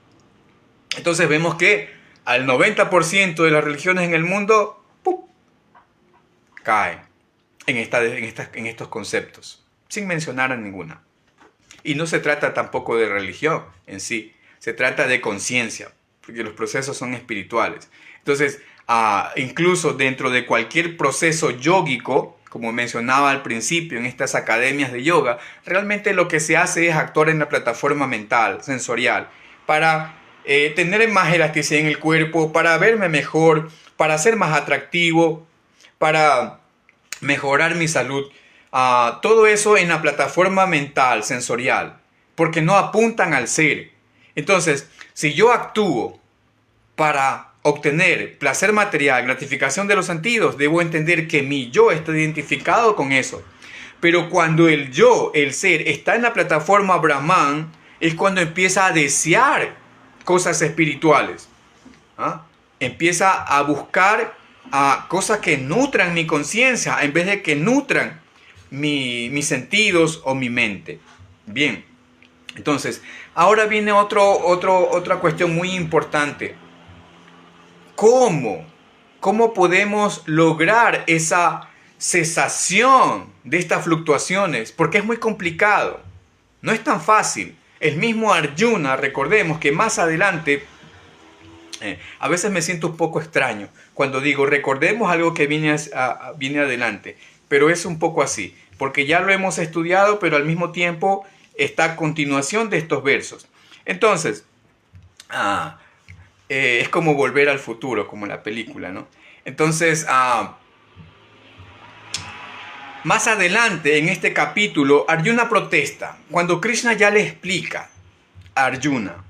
Entonces vemos que al 90% de las religiones en el mundo caen en estos conceptos, sin mencionar a ninguna. Y no se trata tampoco de religión en sí, se trata de conciencia, porque los procesos son espirituales. Entonces, incluso dentro de cualquier proceso yógico, como mencionaba al principio en estas academias de yoga, realmente lo que se hace es actuar en la plataforma mental, sensorial, para tener más elasticidad en el cuerpo, para verme mejor, para ser más atractivo, para mejorar mi salud. Todo eso en la plataforma mental, sensorial, porque no apuntan al ser. Entonces, si yo actúo para obtener placer material, gratificación de los sentidos, debo entender que mi yo está identificado con eso. Pero cuando el yo, el ser, está en la plataforma Brahman, es cuando empieza a desear cosas espirituales. Empieza a buscar cosas que nutran mi conciencia en vez de que nutran mis sentidos o mi mente. Bien, entonces, ahora viene otra cuestión muy importante. ¿Cómo podemos lograr esa cesación de estas fluctuaciones, porque es muy complicado, no es tan fácil. El mismo Arjuna, recordemos que más adelante, a veces me siento un poco extraño cuando digo recordemos algo que viene adelante, pero es un poco así, porque ya lo hemos estudiado, pero al mismo tiempo está a continuación de estos versos. Entonces, es como volver al futuro, como la película, ¿no? Entonces, más adelante en este capítulo, Arjuna protesta. Cuando Krishna ya le explica a Arjuna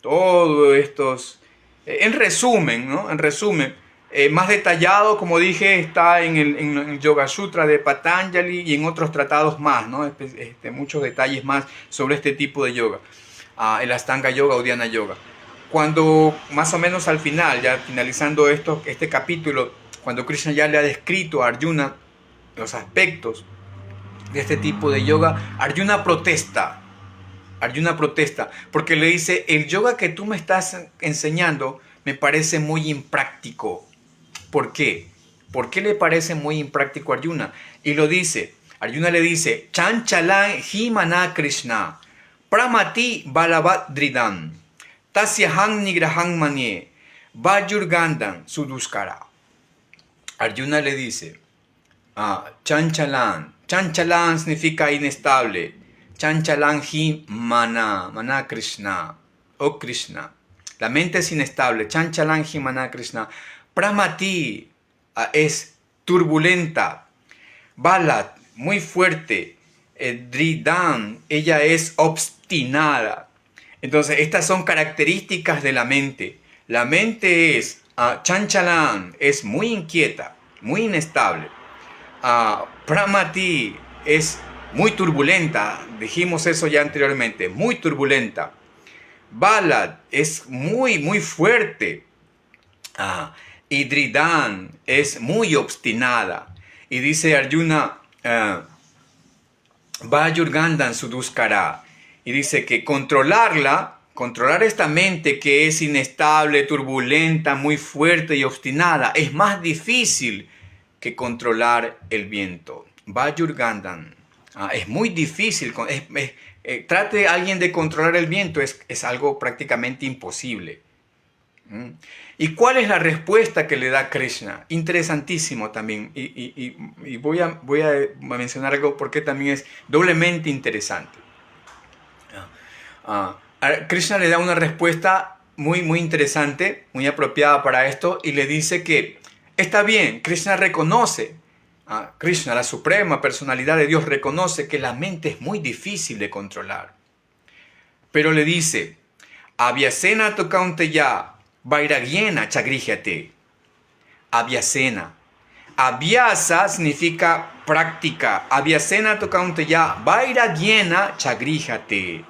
todos estos, en resumen, ¿no? En resumen, más detallado, como dije, está en el Yoga Sutra de Patanjali y en otros tratados más, ¿no? Muchos detalles más sobre este tipo de yoga, el Astanga Yoga o Dhyana Yoga. Cuando más o menos al final, ya finalizando este capítulo, cuando Krishna ya le ha descrito a Arjuna los aspectos de este tipo de yoga, Arjuna protesta porque le dice, el yoga que tú me estás enseñando me parece muy impráctico. ¿Por qué? ¿Por qué le parece muy impráctico a Arjuna? Y lo dice, Arjuna le dice, Chanchalan himana Krishna, pramati balabhadridan, tasyaham nigraham manye, vajurgandan suduskara. Arjuna le dice, Chanchalan. Chanchalan significa inestable. Chanchalan hi mana Krishna. Oh Krishna. La mente es inestable. Chanchalan hi mana Krishna. Pramati es turbulenta. Balat, muy fuerte. Dridan, ella es obstinada. Entonces, estas son características de la mente. La mente es Chanchalan, es muy inquieta, muy inestable. Pramati es muy turbulenta, dijimos eso ya anteriormente, muy turbulenta. Balad es muy fuerte. Y Dridan es muy obstinada. Y dice Arjuna, Vajurgandan suduskara. Y dice que controlar esta mente que es inestable, turbulenta, muy fuerte y obstinada, es más difícil que controlar el viento. Vajurgandan. Es muy difícil. Trate alguien de controlar el viento, es algo prácticamente imposible. ¿Y cuál es la respuesta que le da Krishna? Interesantísimo también. Y voy a mencionar algo porque también es doblemente interesante. Krishna le da una respuesta muy interesante, muy apropiada para esto, y le dice que está bien. Krishna reconoce, Krishna, la suprema personalidad de Dios, reconoce que la mente es muy difícil de controlar. Pero le dice, Abhyasena tu kaunteya vairagyena chagríjate. Abhyasena. Abhyasa significa práctica. Abhyasena tu kaunteya vairagyena chagríjate.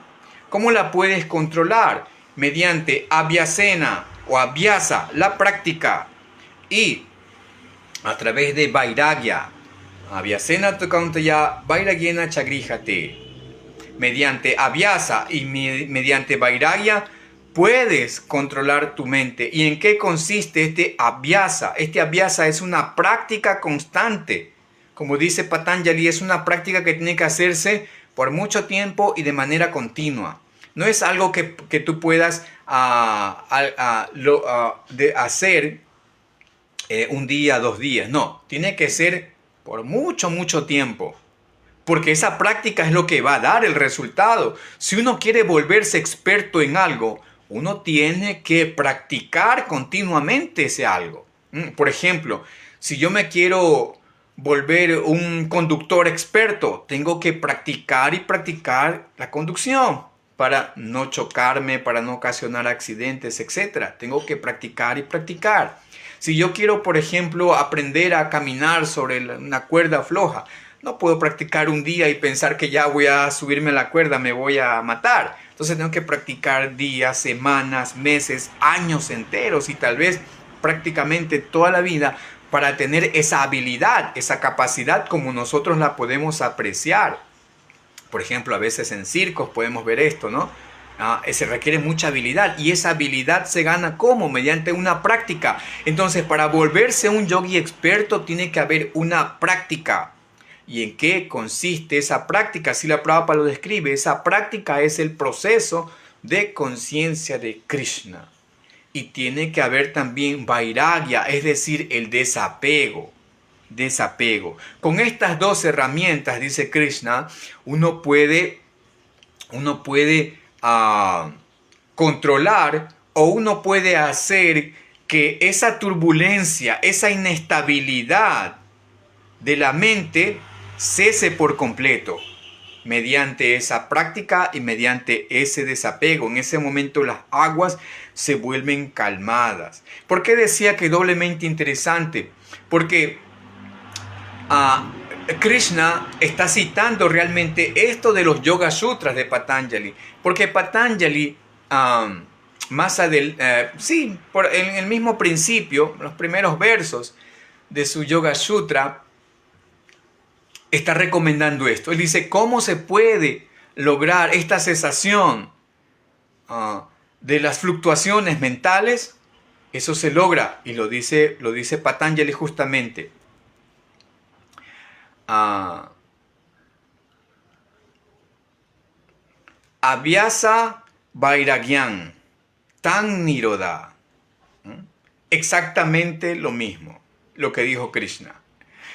¿Cómo la puedes controlar? Mediante abhyasena o abhyasa, la práctica, y a través de vairagya. Abhyasena tu kaunteya vairagyena chagríjate. Mediante abhyasa y mediante vairagya puedes controlar tu mente. ¿Y en qué consiste este abhyasa? Este abhyasa es una práctica constante. Como dice Patanjali, es una práctica que tiene que hacerse por mucho tiempo y de manera continua. No es algo que tú puedas hacer un día, 2 días. No, tiene que ser por mucho tiempo. Porque esa práctica es lo que va a dar el resultado. Si uno quiere volverse experto en algo, uno tiene que practicar continuamente ese algo. Por ejemplo, si yo me quiero volver un conductor experto, tengo que practicar y practicar la conducción para no chocarme, para no ocasionar accidentes, etc. Tengo que practicar y practicar. Si yo quiero, por ejemplo, aprender a caminar sobre una cuerda floja, no puedo practicar un día y pensar que ya voy a subirme a la cuerda, me voy a matar. Entonces tengo que practicar días, semanas, meses, años enteros y tal vez prácticamente toda la vida para tener esa habilidad, esa capacidad como nosotros la podemos apreciar. Por ejemplo, a veces en circos podemos ver esto, ¿no? Se requiere mucha habilidad, y esa habilidad se gana ¿cómo? Mediante una práctica. Entonces, para volverse un yogi experto tiene que haber una práctica. ¿Y en qué consiste esa práctica? Si la Prabhupada lo describe, esa práctica es el proceso de conciencia de Krishna. Y tiene que haber también vairagya, es decir, el desapego. Con estas dos herramientas, dice Krishna, uno puede controlar, o uno puede hacer que esa turbulencia, esa inestabilidad de la mente cese por completo mediante esa práctica y mediante ese desapego. En ese momento las aguas se vuelven calmadas. ¿Por qué decía que doblemente interesante? Porque Krishna está citando realmente esto de los Yoga Sutras de Patanjali, porque Patanjali, más adelante, en el mismo principio, los primeros versos de su Yoga Sutra, está recomendando esto. Él dice, ¿cómo se puede lograr esta cesación de las fluctuaciones mentales? Eso se logra, y lo dice Patanjali justamente. Abhyasa Vairagyan Tan Nirodha. Exactamente lo mismo, lo que dijo Krishna.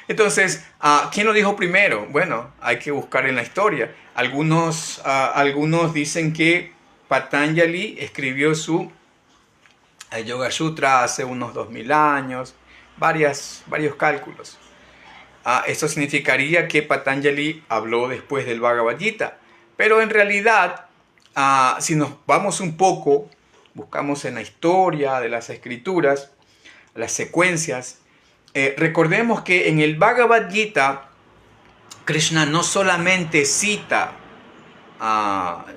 Entonces, ¿quién lo dijo primero? Bueno, hay que buscar en la historia. Algunos dicen que Patanjali escribió su Yoga Sutra hace unos 2000 años, varios cálculos. Esto significaría que Patanjali habló después del Bhagavad Gita. Pero en realidad, si nos vamos un poco, buscamos en la historia de las escrituras, las secuencias, recordemos que en el Bhagavad Gita, Krishna no solamente cita,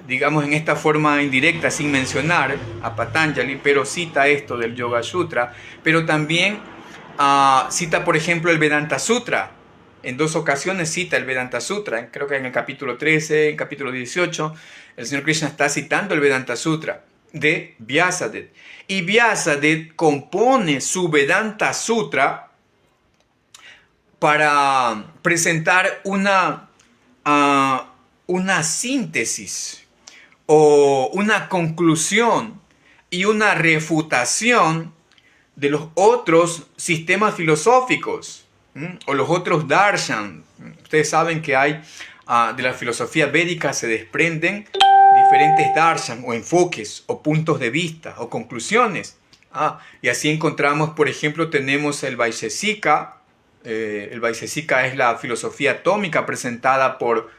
digamos en esta forma indirecta, sin mencionar a Patanjali, pero cita esto del Yoga Sutra, pero también cita, por ejemplo, el Vedanta Sutra. En 2 ocasiones cita el Vedanta Sutra, creo que en el capítulo 13, en el capítulo 18, el Señor Krishna está citando el Vedanta Sutra de Vyasadeva. Y Vyasadeva compone su Vedanta Sutra para presentar una síntesis o una conclusión y una refutación de los otros sistemas filosóficos o los otros darshan. Ustedes saben que hay de la filosofía védica se desprenden diferentes darshan o enfoques o puntos de vista o conclusiones. Y así encontramos, por ejemplo, tenemos el Vaisheshika. El Vaisheshika es la filosofía atómica presentada por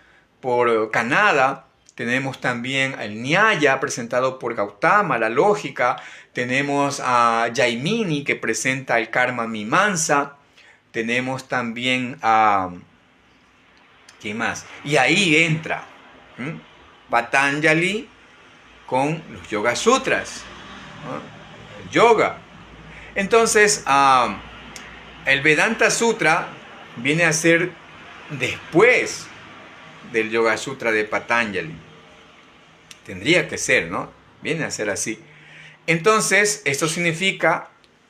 Kanada. Tenemos también el Nyaya presentado por Gautama, la lógica. Tenemos a Jaimini que presenta el Karma Mimamsa. Tenemos también a... ¿quién más? Y ahí entra Patanjali con los Yoga Sutras, el yoga. Entonces, el Vedanta Sutra viene a ser después del Yoga Sutra de Patanjali. Tendría que ser, ¿no? Viene a ser así. Entonces, esto significa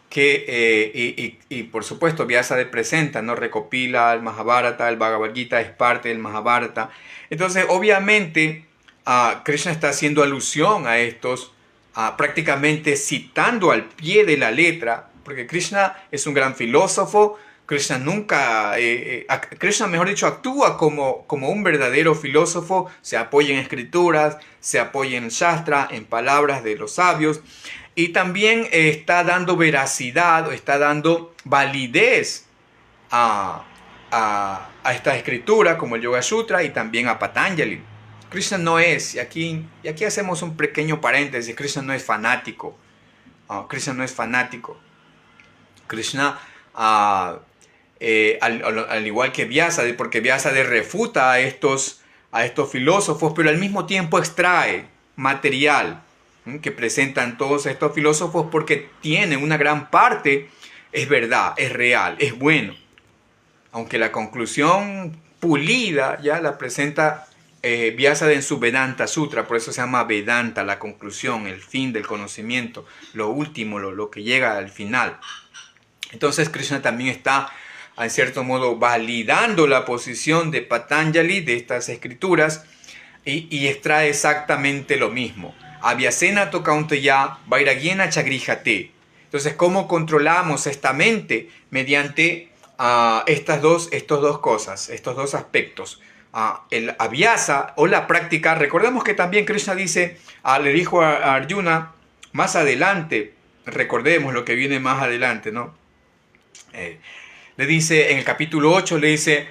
que, y por supuesto, Vyasadeva presenta, ¿no? Recopila el Mahabharata, el Bhagavad Gita es parte del Mahabharata. Entonces, obviamente, Krishna está haciendo alusión a estos, prácticamente citando al pie de la letra, porque Krishna es un gran filósofo. Krishna Krishna, mejor dicho, actúa como un verdadero filósofo, se apoya en escrituras, se apoya en Shastra, en palabras de los sabios, y también está dando veracidad, o está dando validez a esta escritura, como el Yoga Sutra, y también a Patanjali. Krishna no es, y aquí hacemos un pequeño paréntesis, Krishna no es fanático. Krishna no es fanático. Krishna, al igual que Vyasadeva, porque Vyasadeva refuta a estos filósofos, pero al mismo tiempo extrae material que presentan todos estos filósofos, porque tienen una gran parte, es verdad, es real, es bueno. Aunque la conclusión pulida ya la presenta Vyasa en su Vedanta Sutra, por eso se llama Vedanta, la conclusión, el fin del conocimiento, lo último, lo que llega al final. Entonces Krishna también está, en cierto modo, validando la posición de Patanjali de estas escrituras y extrae exactamente lo mismo. Avyasena tokaunteya vairagyena chagrijate. Entonces, ¿cómo controlamos esta mente? Mediante estos dos cosas, estos dos aspectos. El avyasa o la práctica. Recordemos que también Krishna dice, le dijo a Arjuna más adelante, recordemos lo que viene más adelante, ¿no? Le dice en el capítulo 8, le dice,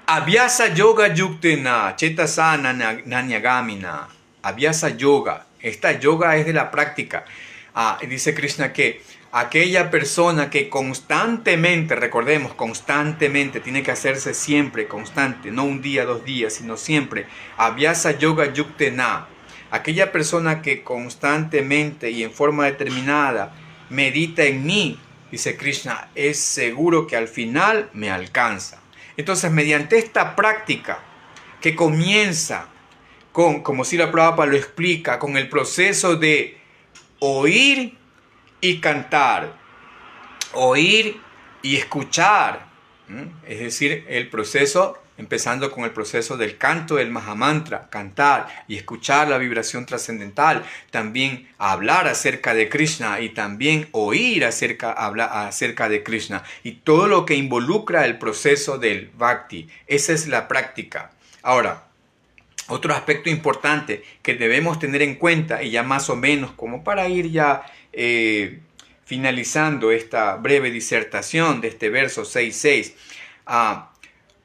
Avyasa yoga yuktena chetasa nanyagamina. Avyasa yoga. Esta yoga es de la práctica. Dice Krishna que aquella persona que constantemente, recordemos, constantemente, tiene que hacerse siempre constante, no un día, 2 días, sino siempre. Avyasa yoga yuktena. Aquella persona que constantemente y en forma determinada medita en mí, dice Krishna, es seguro que al final me alcanza. Entonces, mediante esta práctica que comienza con, como Srila Prabhupada lo explica, con el proceso de oír y cantar, oír y escuchar, es decir, el proceso, empezando con el proceso del canto del Mahamantra, cantar y escuchar la vibración trascendental, también hablar acerca de Krishna y también oír hablar acerca de Krishna y todo lo que involucra el proceso del Bhakti. Esa es la práctica. Ahora, otro aspecto importante que debemos tener en cuenta, y ya más o menos como para ir ya finalizando esta breve disertación de este verso 6.6,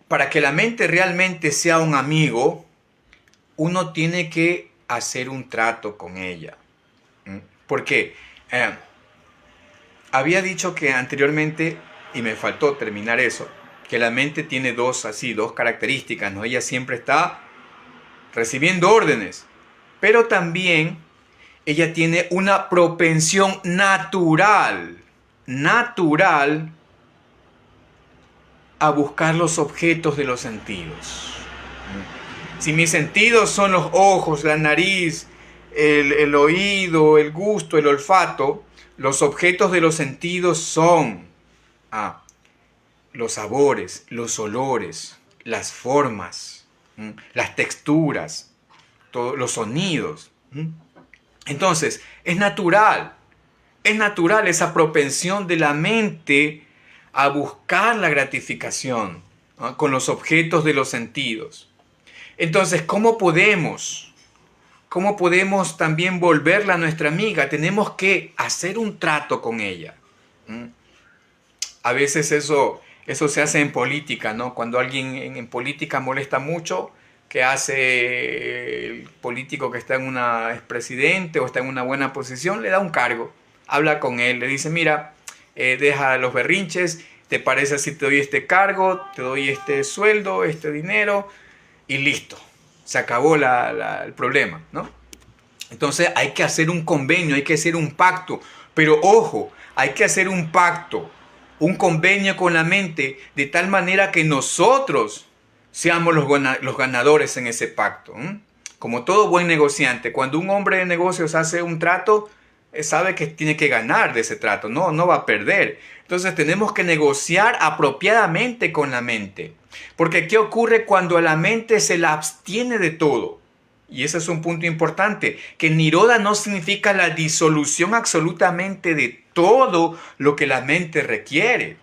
para que la mente realmente sea un amigo, uno tiene que hacer un trato con ella. Porque había dicho que anteriormente, y me faltó terminar eso, que la mente tiene dos características, ¿no? Ella siempre está recibiendo órdenes, pero también ella tiene una propensión natural a buscar los objetos de los sentidos. Si mis sentidos son los ojos, la nariz, el oído, el gusto, el olfato, los objetos de los sentidos son los sabores, los olores, las formas, las texturas, los sonidos. Entonces, es natural esa propensión de la mente a buscar la gratificación, ¿no?, con los objetos de los sentidos. Entonces, ¿cómo podemos también volverla nuestra amiga? Tenemos que hacer un trato con ella. A veces eso se hace en política, ¿no? Cuando alguien en política molesta mucho, ¿qué hace el político que está es presidente o está en una buena posición? Le da un cargo, habla con él, le dice, mira, deja los berrinches, ¿te parece si te doy este cargo, te doy este sueldo, este dinero? Y listo, se acabó el problema, ¿no? Entonces hay que hacer un convenio, hay que hacer un pacto, pero ojo, hay que hacer un pacto, un convenio con la mente, de tal manera que nosotros seamos los ganadores en ese pacto. Como todo buen negociante, cuando un hombre de negocios hace un trato, sabe que tiene que ganar de ese trato, no va a perder. Entonces tenemos que negociar apropiadamente con la mente. Porque ¿qué ocurre cuando la mente se la abstiene de todo? Y ese es un punto importante, que Nirodha no significa la disolución absolutamente de todo lo que la mente requiere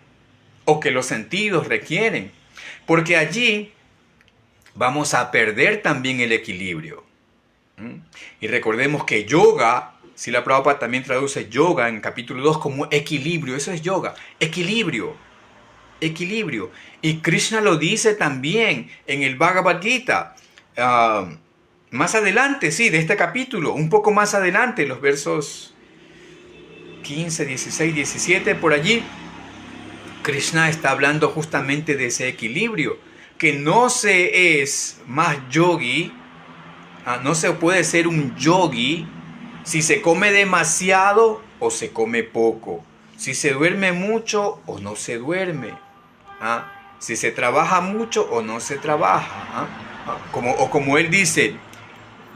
o que los sentidos requieren. Porque allí vamos a perder también el equilibrio. Y recordemos que yoga, Srila Prabhupada también traduce yoga en capítulo 2 como equilibrio. Eso es yoga, equilibrio. Y Krishna lo dice también en el Bhagavad Gita. Más adelante, de este capítulo, un poco más adelante, los versos 15, 16, 17, por allí, Krishna está hablando justamente de ese equilibrio, que no se es más yogi, no se puede ser un yogi si se come demasiado o se come poco, si se duerme mucho o no se duerme, si se trabaja mucho o no se trabaja. Como él dice,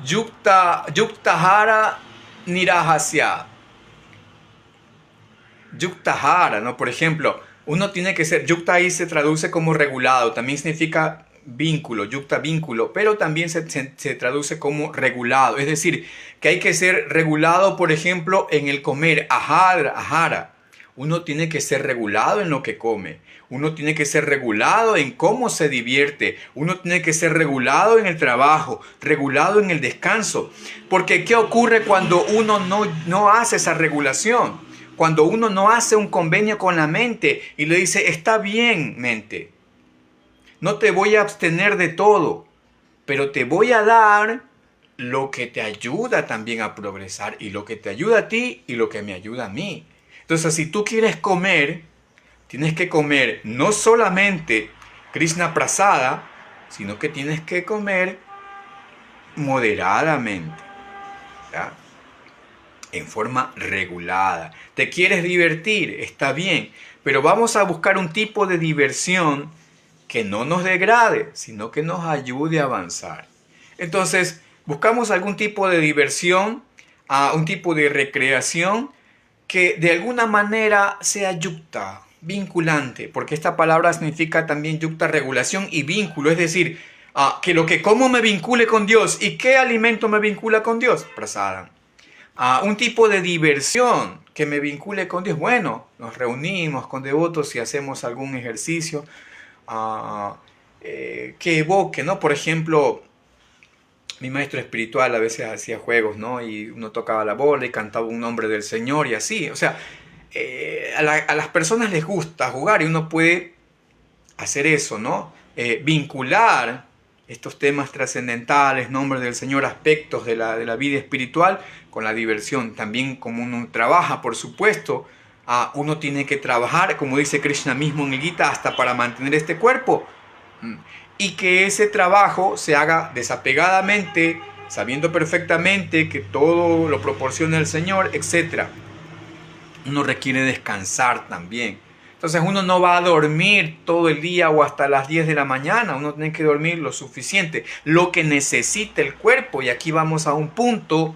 yuktahara nirahasya. Yuktahara, ¿no? Por ejemplo, uno tiene que ser, yukta ahí se traduce como regulado, también significa vínculo, yukta vínculo, pero también se traduce como regulado, es decir, que hay que ser regulado, por ejemplo, en el comer, ahara. Uno tiene que ser regulado en lo que come, uno tiene que ser regulado en cómo se divierte, uno tiene que ser regulado en el trabajo, regulado en el descanso, porque ¿qué ocurre cuando uno no hace esa regulación? Cuando uno no hace un convenio con la mente y le dice, está bien, mente, no te voy a abstener de todo, pero te voy a dar lo que te ayuda también a progresar y lo que te ayuda a ti y lo que me ayuda a mí. Entonces, si tú quieres comer, tienes que comer no solamente Krishna Prasada, sino que tienes que comer moderadamente, ¿ya? En forma regulada. ¿Te quieres divertir? Está bien, pero vamos a buscar un tipo de diversión que no nos degrade, sino que nos ayude a avanzar. Entonces, buscamos algún tipo de diversión, un tipo de recreación que de alguna manera sea yukta, vinculante, porque esta palabra significa también yukta, regulación y vínculo, es decir, que lo que como me vincule con Dios. ¿Y qué alimento me vincula con Dios? Prasada. Un tipo de diversión que me vincule con Dios. Bueno, nos reunimos con devotos y hacemos algún ejercicio que evoque, ¿no? Por ejemplo, mi maestro espiritual a veces hacía juegos, ¿no? Y uno tocaba la bola y cantaba un nombre del Señor y así. O sea, a las personas les gusta jugar y uno puede hacer eso, ¿no? Vincular estos temas trascendentales, nombres del Señor, aspectos de la vida espiritual con la diversión. También como uno trabaja, por supuesto, uno tiene que trabajar, como dice Krishna mismo en el Gita, hasta para mantener este cuerpo. Y que ese trabajo se haga desapegadamente, sabiendo perfectamente que todo lo proporciona el Señor, etc. Uno requiere descansar también. Entonces uno no va a dormir todo el día o hasta las 10 de la mañana. Uno tiene que dormir lo suficiente, lo que necesita el cuerpo. Y aquí vamos a un punto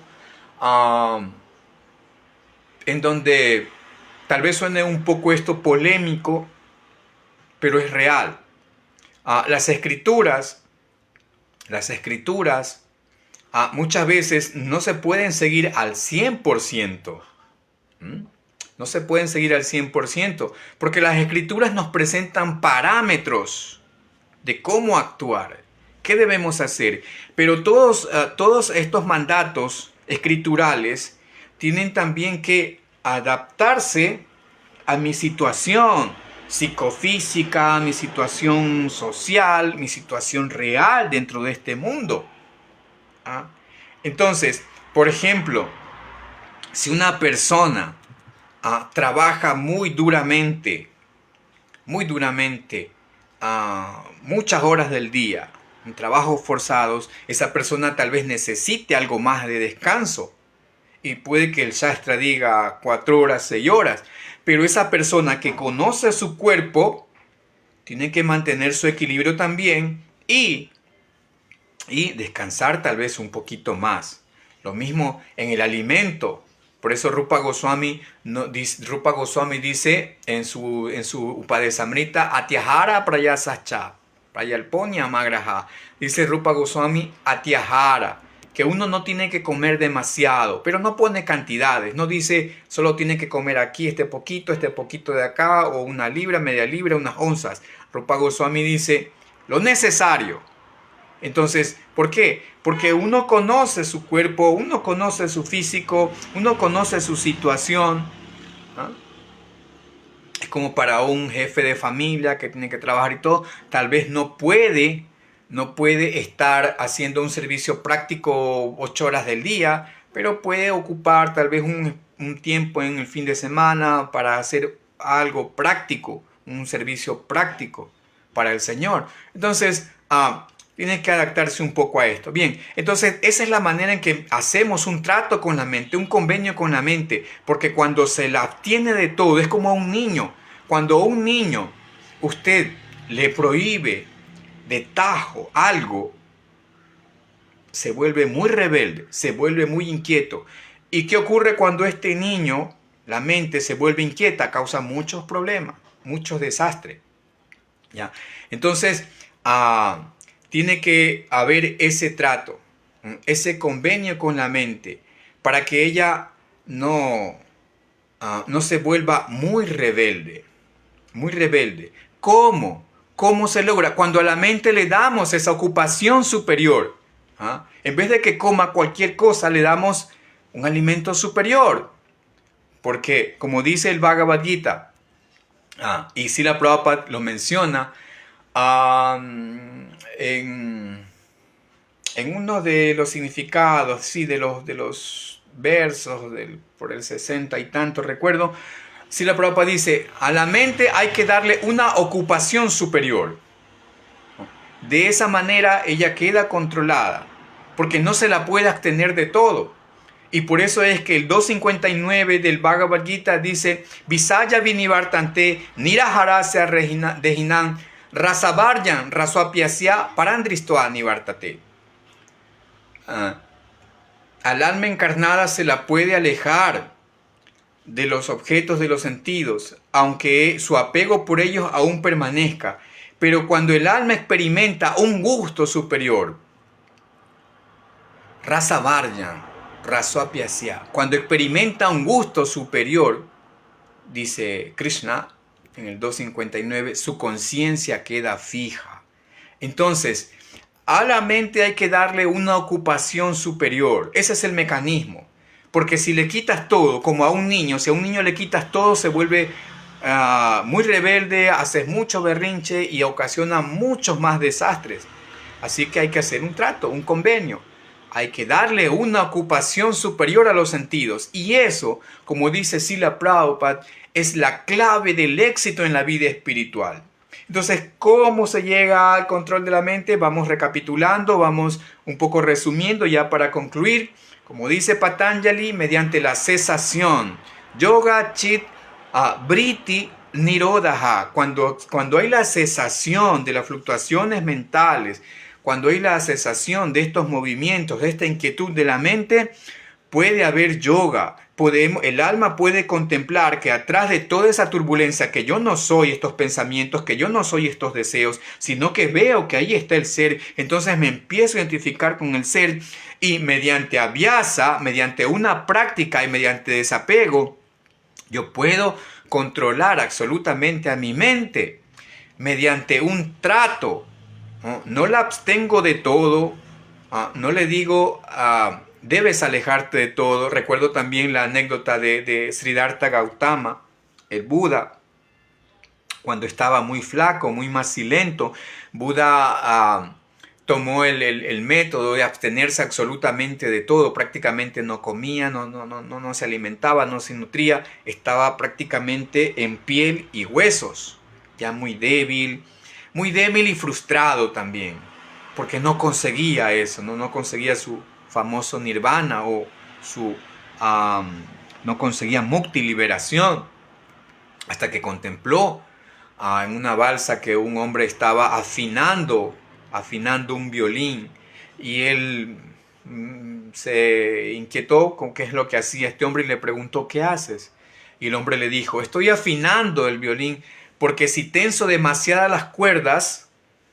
en donde tal vez suene un poco esto polémico, pero es real. Las escrituras muchas veces no se pueden seguir al 100%. No se pueden seguir al 100%, porque las escrituras nos presentan parámetros de cómo actuar, qué debemos hacer. Pero todos estos mandatos escriturales tienen también que adaptarse a mi situación psicofísica, mi situación social, mi situación real dentro de este mundo. Entonces, por ejemplo, si una persona trabaja muy duramente, muchas horas del día, en trabajos forzados, esa persona tal vez necesite algo más de descanso. Y puede que el Shastra diga 4 horas, 6 horas. Pero esa persona que conoce su cuerpo tiene que mantener su equilibrio también y descansar tal vez un poquito más. Lo mismo en el alimento. Por eso Rupa Goswami dice en su Upadesamrita, Atyahara prayasacha, prayalponya magraha. Dice Rupa Goswami, Atyahara, que uno no tiene que comer demasiado, pero no pone cantidades. No dice solo tiene que comer aquí este poquito de acá, o 1 libra, media libra, unas onzas. Rupa Goswami dice lo necesario. Entonces, ¿por qué? Porque uno conoce su cuerpo, uno conoce su físico, uno conoce su situación. Es como para un jefe de familia que tiene que trabajar y todo, tal vez no puede estar haciendo un servicio práctico 8 horas del día, pero puede ocupar tal vez un tiempo en el fin de semana para hacer algo práctico, un servicio práctico para el Señor. Entonces, tiene que adaptarse un poco a esto. Bien, entonces esa es la manera en que hacemos un trato con la mente, un convenio con la mente, porque cuando se la abstiene de todo, es como a un niño. Cuando a un niño usted le prohíbe de tajo algo, se vuelve muy rebelde, se vuelve muy inquieto. ¿Y qué ocurre cuando este niño, la mente se vuelve inquieta? Causa muchos problemas, muchos desastres. ¿Ya? Entonces, tiene que haber ese trato, ese convenio con la mente, para que ella no se vuelva muy rebelde, muy rebelde. ¿Cómo? ¿Cómo se logra? Cuando a la mente le damos esa ocupación superior. En vez de que coma cualquier cosa, le damos un alimento superior. Porque, como dice el Bhagavad Gita, y Srila Prabhupada lo menciona, en uno de los significados, sí, de los versos, por el 60 y tanto, recuerdo, Srila Prabhupada dice, a la mente hay que darle una ocupación superior. De esa manera ella queda controlada, porque no se la puede abstener de todo. Y por eso es que el 259 del Bhagavad Gita dice, Visaya vinivartante niraharasya dehinan rasavaryan rasvapiasya parandristoa nivartate. Al alma encarnada se la puede alejar de los objetos de los sentidos, aunque su apego por ellos aún permanezca. Pero cuando el alma experimenta un gusto superior, rasavaryan, rasvapiasya, cuando experimenta un gusto superior, dice Krishna en el 259, su conciencia queda fija. Entonces, a la mente hay que darle una ocupación superior. Ese es el mecanismo. Porque si le quitas todo, como a un niño, si a un niño le quitas todo, se vuelve muy rebelde, hace mucho berrinche y ocasiona muchos más desastres. Así que hay que hacer un trato, un convenio. Hay que darle una ocupación superior a los sentidos. Y eso, como dice Srila Prabhupada, es la clave del éxito en la vida espiritual. Entonces, ¿cómo se llega al control de la mente? Vamos recapitulando, vamos un poco resumiendo ya para concluir. Como dice Patanjali, mediante la cesación. Yoga Chit Vritti Nirodha. Cuando hay la cesación de las fluctuaciones mentales, cuando hay la cesación de estos movimientos, de esta inquietud de la mente, puede haber yoga. El alma puede contemplar que atrás de toda esa turbulencia, que yo no soy estos pensamientos, que yo no soy estos deseos, sino que veo que ahí está el ser, entonces me empiezo a identificar con el ser y mediante abhyasa, mediante una práctica y mediante desapego, yo puedo controlar absolutamente a mi mente mediante un trato. No la abstengo de todo, no le digo debes alejarte de todo. Recuerdo también la anécdota de Siddhartha Gautama, el Buda, cuando estaba muy flaco, muy macilento. Buda tomó el método de abstenerse absolutamente de todo, prácticamente no comía, no se alimentaba, no se nutría, estaba prácticamente en piel y huesos, ya muy débil y frustrado también, porque no conseguía eso, no conseguía su famoso nirvana o no conseguía mukti, liberación, hasta que contempló en una balsa que un hombre estaba afinando un violín y él se inquietó con qué es lo que hacía este hombre y le preguntó, ¿qué haces? Y el hombre le dijo, estoy afinando el violín porque si tenso demasiadas las cuerdas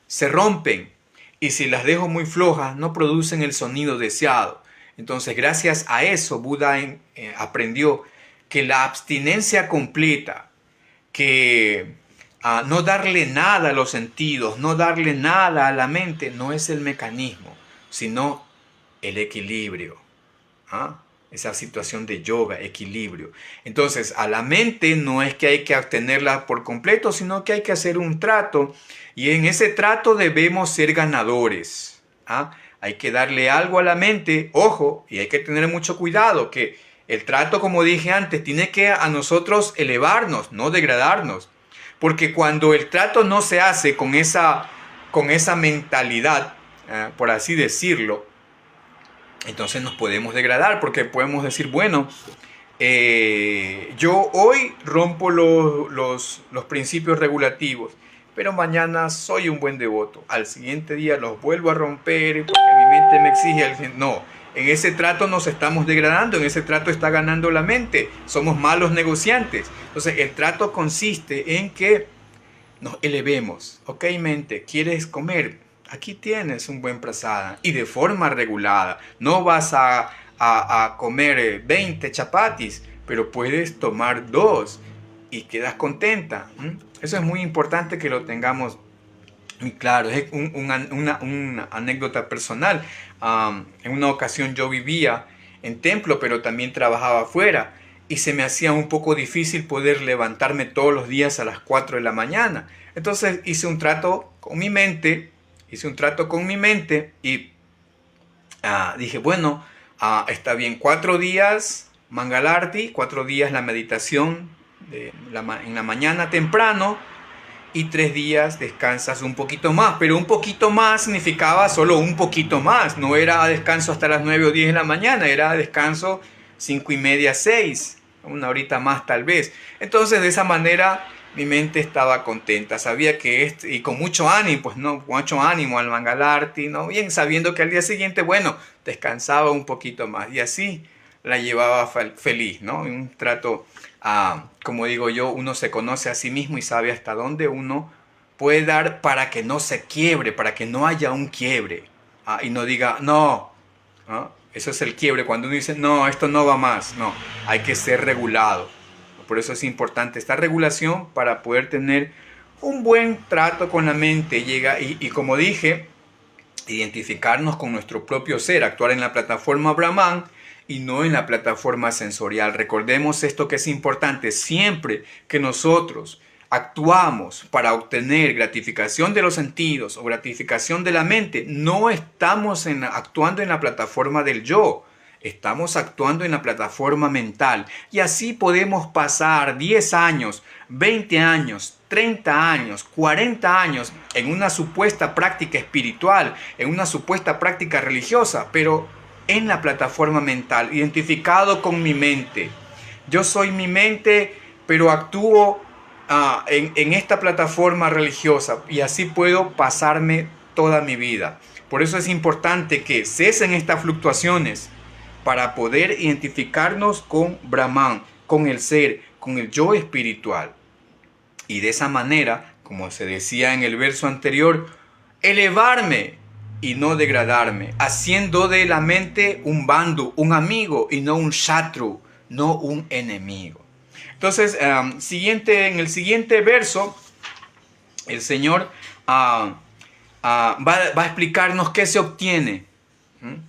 se rompen y si las dejo muy flojas no producen el sonido deseado. Entonces gracias a eso Buda aprendió que la abstinencia completa, que no darle nada a los sentidos, no darle nada a la mente, no es el mecanismo, sino el equilibrio. Esa situación de yoga, equilibrio. Entonces, a la mente no es que hay que abstenerla por completo, sino que hay que hacer un trato. Y en ese trato debemos ser ganadores. Hay que darle algo a la mente, ojo, y hay que tener mucho cuidado, que el trato, como dije antes, tiene que a nosotros elevarnos, no degradarnos. Porque cuando el trato no se hace con esa mentalidad, por así decirlo, entonces nos podemos degradar, porque podemos decir, bueno, yo hoy rompo los principios regulativos, pero mañana soy un buen devoto. Al siguiente día los vuelvo a romper porque mi mente me exige. No, en ese trato nos estamos degradando, en ese trato está ganando la mente. Somos malos negociantes. Entonces el trato consiste en que nos elevemos. Ok, mente, ¿quieres comer? Aquí tienes un buen prasada y de forma regulada. No vas a comer 20 chapatis, pero puedes tomar 2 y quedas contenta. Eso es muy importante que lo tengamos muy claro. Es una anécdota personal. En una ocasión yo vivía en templo, pero también trabajaba afuera. Y se me hacía un poco difícil poder levantarme todos los días a las 4 de la mañana. Entonces hice un trato con mi mente. Y dije, bueno, está bien, 4 días Mangalarti, 4 días la meditación en la mañana temprano, y 3 días descansas un poquito más. Pero un poquito más significaba solo un poquito más. No era descanso hasta las 9 o 10 de la mañana, era descanso 5:30, 6, una horita más tal vez. Entonces de esa manera mi mente estaba contenta, sabía que y con mucho ánimo, pues no, mucho ánimo al Mangalarti, ¿no? Bien, sabiendo que al día siguiente, bueno, descansaba un poquito más, y así la llevaba feliz, ¿no? Un trato, como digo yo, uno se conoce a sí mismo y sabe hasta dónde uno puede dar para que no se quiebre, para que no haya un quiebre, y no diga, no, ¿no? Eso es el quiebre, cuando uno dice, no, esto no va más, no, hay que ser regulado. Por eso es importante esta regulación para poder tener un buen trato con la mente. Y como dije, identificarnos con nuestro propio ser, actuar en la plataforma Brahman y no en la plataforma sensorial. Recordemos esto que es importante: siempre que nosotros actuamos para obtener gratificación de los sentidos o gratificación de la mente, no estamos actuando en la plataforma del yo. Estamos actuando en la plataforma mental, y así podemos pasar 10 años, 20 años, 30 años, 40 años en una supuesta práctica espiritual, en una supuesta práctica religiosa, pero en la plataforma mental, identificado con mi mente. Yo soy mi mente, pero actúo en esta plataforma religiosa, y así puedo pasarme toda mi vida. Por eso es importante que cesen estas fluctuaciones para poder identificarnos con Brahman, con el ser, con el yo espiritual. Y de esa manera, como se decía en el verso anterior, elevarme y no degradarme, haciendo de la mente un bandhu, un amigo, y no un shatru, no un enemigo. Entonces, en el siguiente verso, el Señor va a explicarnos qué se obtiene.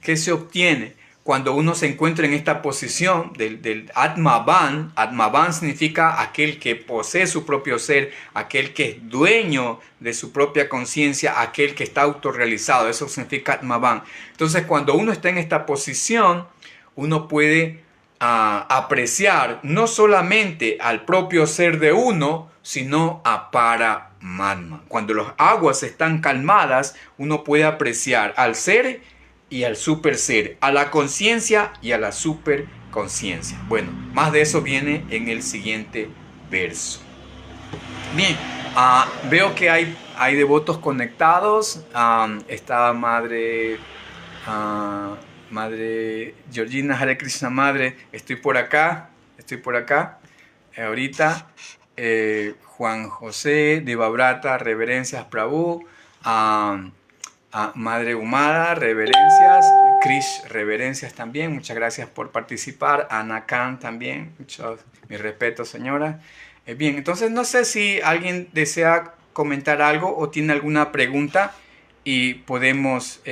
¿Qué se obtiene cuando uno se encuentra en esta posición del Atmavan? Atmavan significa aquel que posee su propio ser, aquel que es dueño de su propia conciencia, aquel que está autorrealizado. Eso significa Atmavan. Entonces, cuando uno está en esta posición, uno puede apreciar no solamente al propio ser de uno, sino a Paramatma. Cuando las aguas están calmadas, uno puede apreciar al ser y al super ser, a la conciencia y a la superconciencia. Bueno, más de eso viene en el siguiente verso. Bien, veo que hay devotos conectados. Está Madre Georgina, Hare Krishna, Madre, estoy por acá. Ahorita, Juan José, Devabrata, reverencias, Prabhu. Madre Humada, reverencias. Krish, reverencias también. Muchas gracias por participar. Ana Khan también. Mis respetos, señora. Bien, entonces no sé si alguien desea comentar algo o tiene alguna pregunta y podemos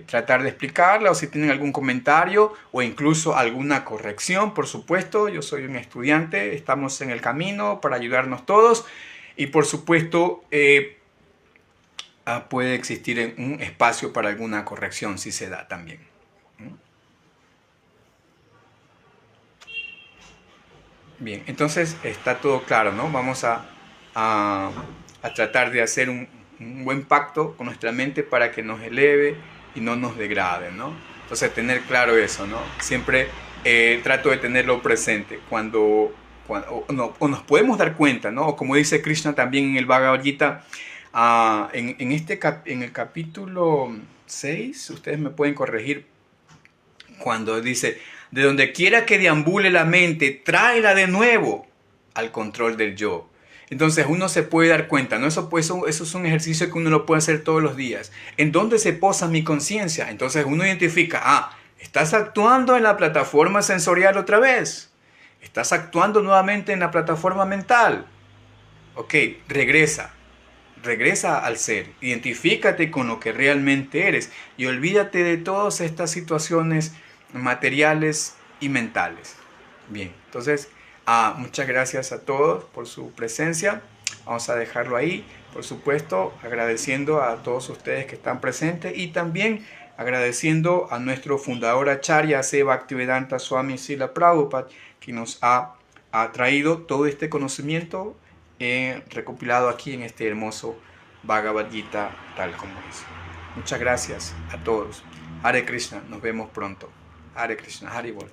tratar de explicarla, o si tienen algún comentario o incluso alguna corrección. Por supuesto, yo soy un estudiante, estamos en el camino para ayudarnos todos, y por supuesto puede existir un espacio para alguna corrección si se da también. Bien, entonces está todo claro, ¿no? Vamos a tratar de hacer un buen pacto con nuestra mente para que nos eleve y no nos degrade, ¿no? Entonces tener claro eso, ¿no? Siempre trato de tenerlo presente cuando o nos podemos dar cuenta, ¿no? O como dice Krishna también en el Bhagavad Gita, en el capítulo 6, ustedes me pueden corregir, cuando dice, de donde quiera que deambule la mente, tráela de nuevo al control del yo. Entonces uno se puede dar cuenta, ¿no? Eso es un ejercicio que uno lo puede hacer todos los días. ¿En dónde se posa mi conciencia? Entonces uno identifica, estás actuando en la plataforma sensorial otra vez. Estás actuando nuevamente en la plataforma mental. Ok, regresa al ser, identifícate con lo que realmente eres y olvídate de todas estas situaciones materiales y mentales. Bien, entonces, muchas gracias a todos por su presencia. Vamos a dejarlo ahí, por supuesto, agradeciendo a todos ustedes que están presentes y también agradeciendo a nuestro fundador Acharya C. Bhaktivedanta Swami Srila Prabhupada, que nos ha traído todo este conocimiento recopilado aquí en este hermoso Bhagavad Gita tal como es. Muchas gracias a todos. Hare Krishna, nos vemos pronto. Hare Krishna, Hare Bol.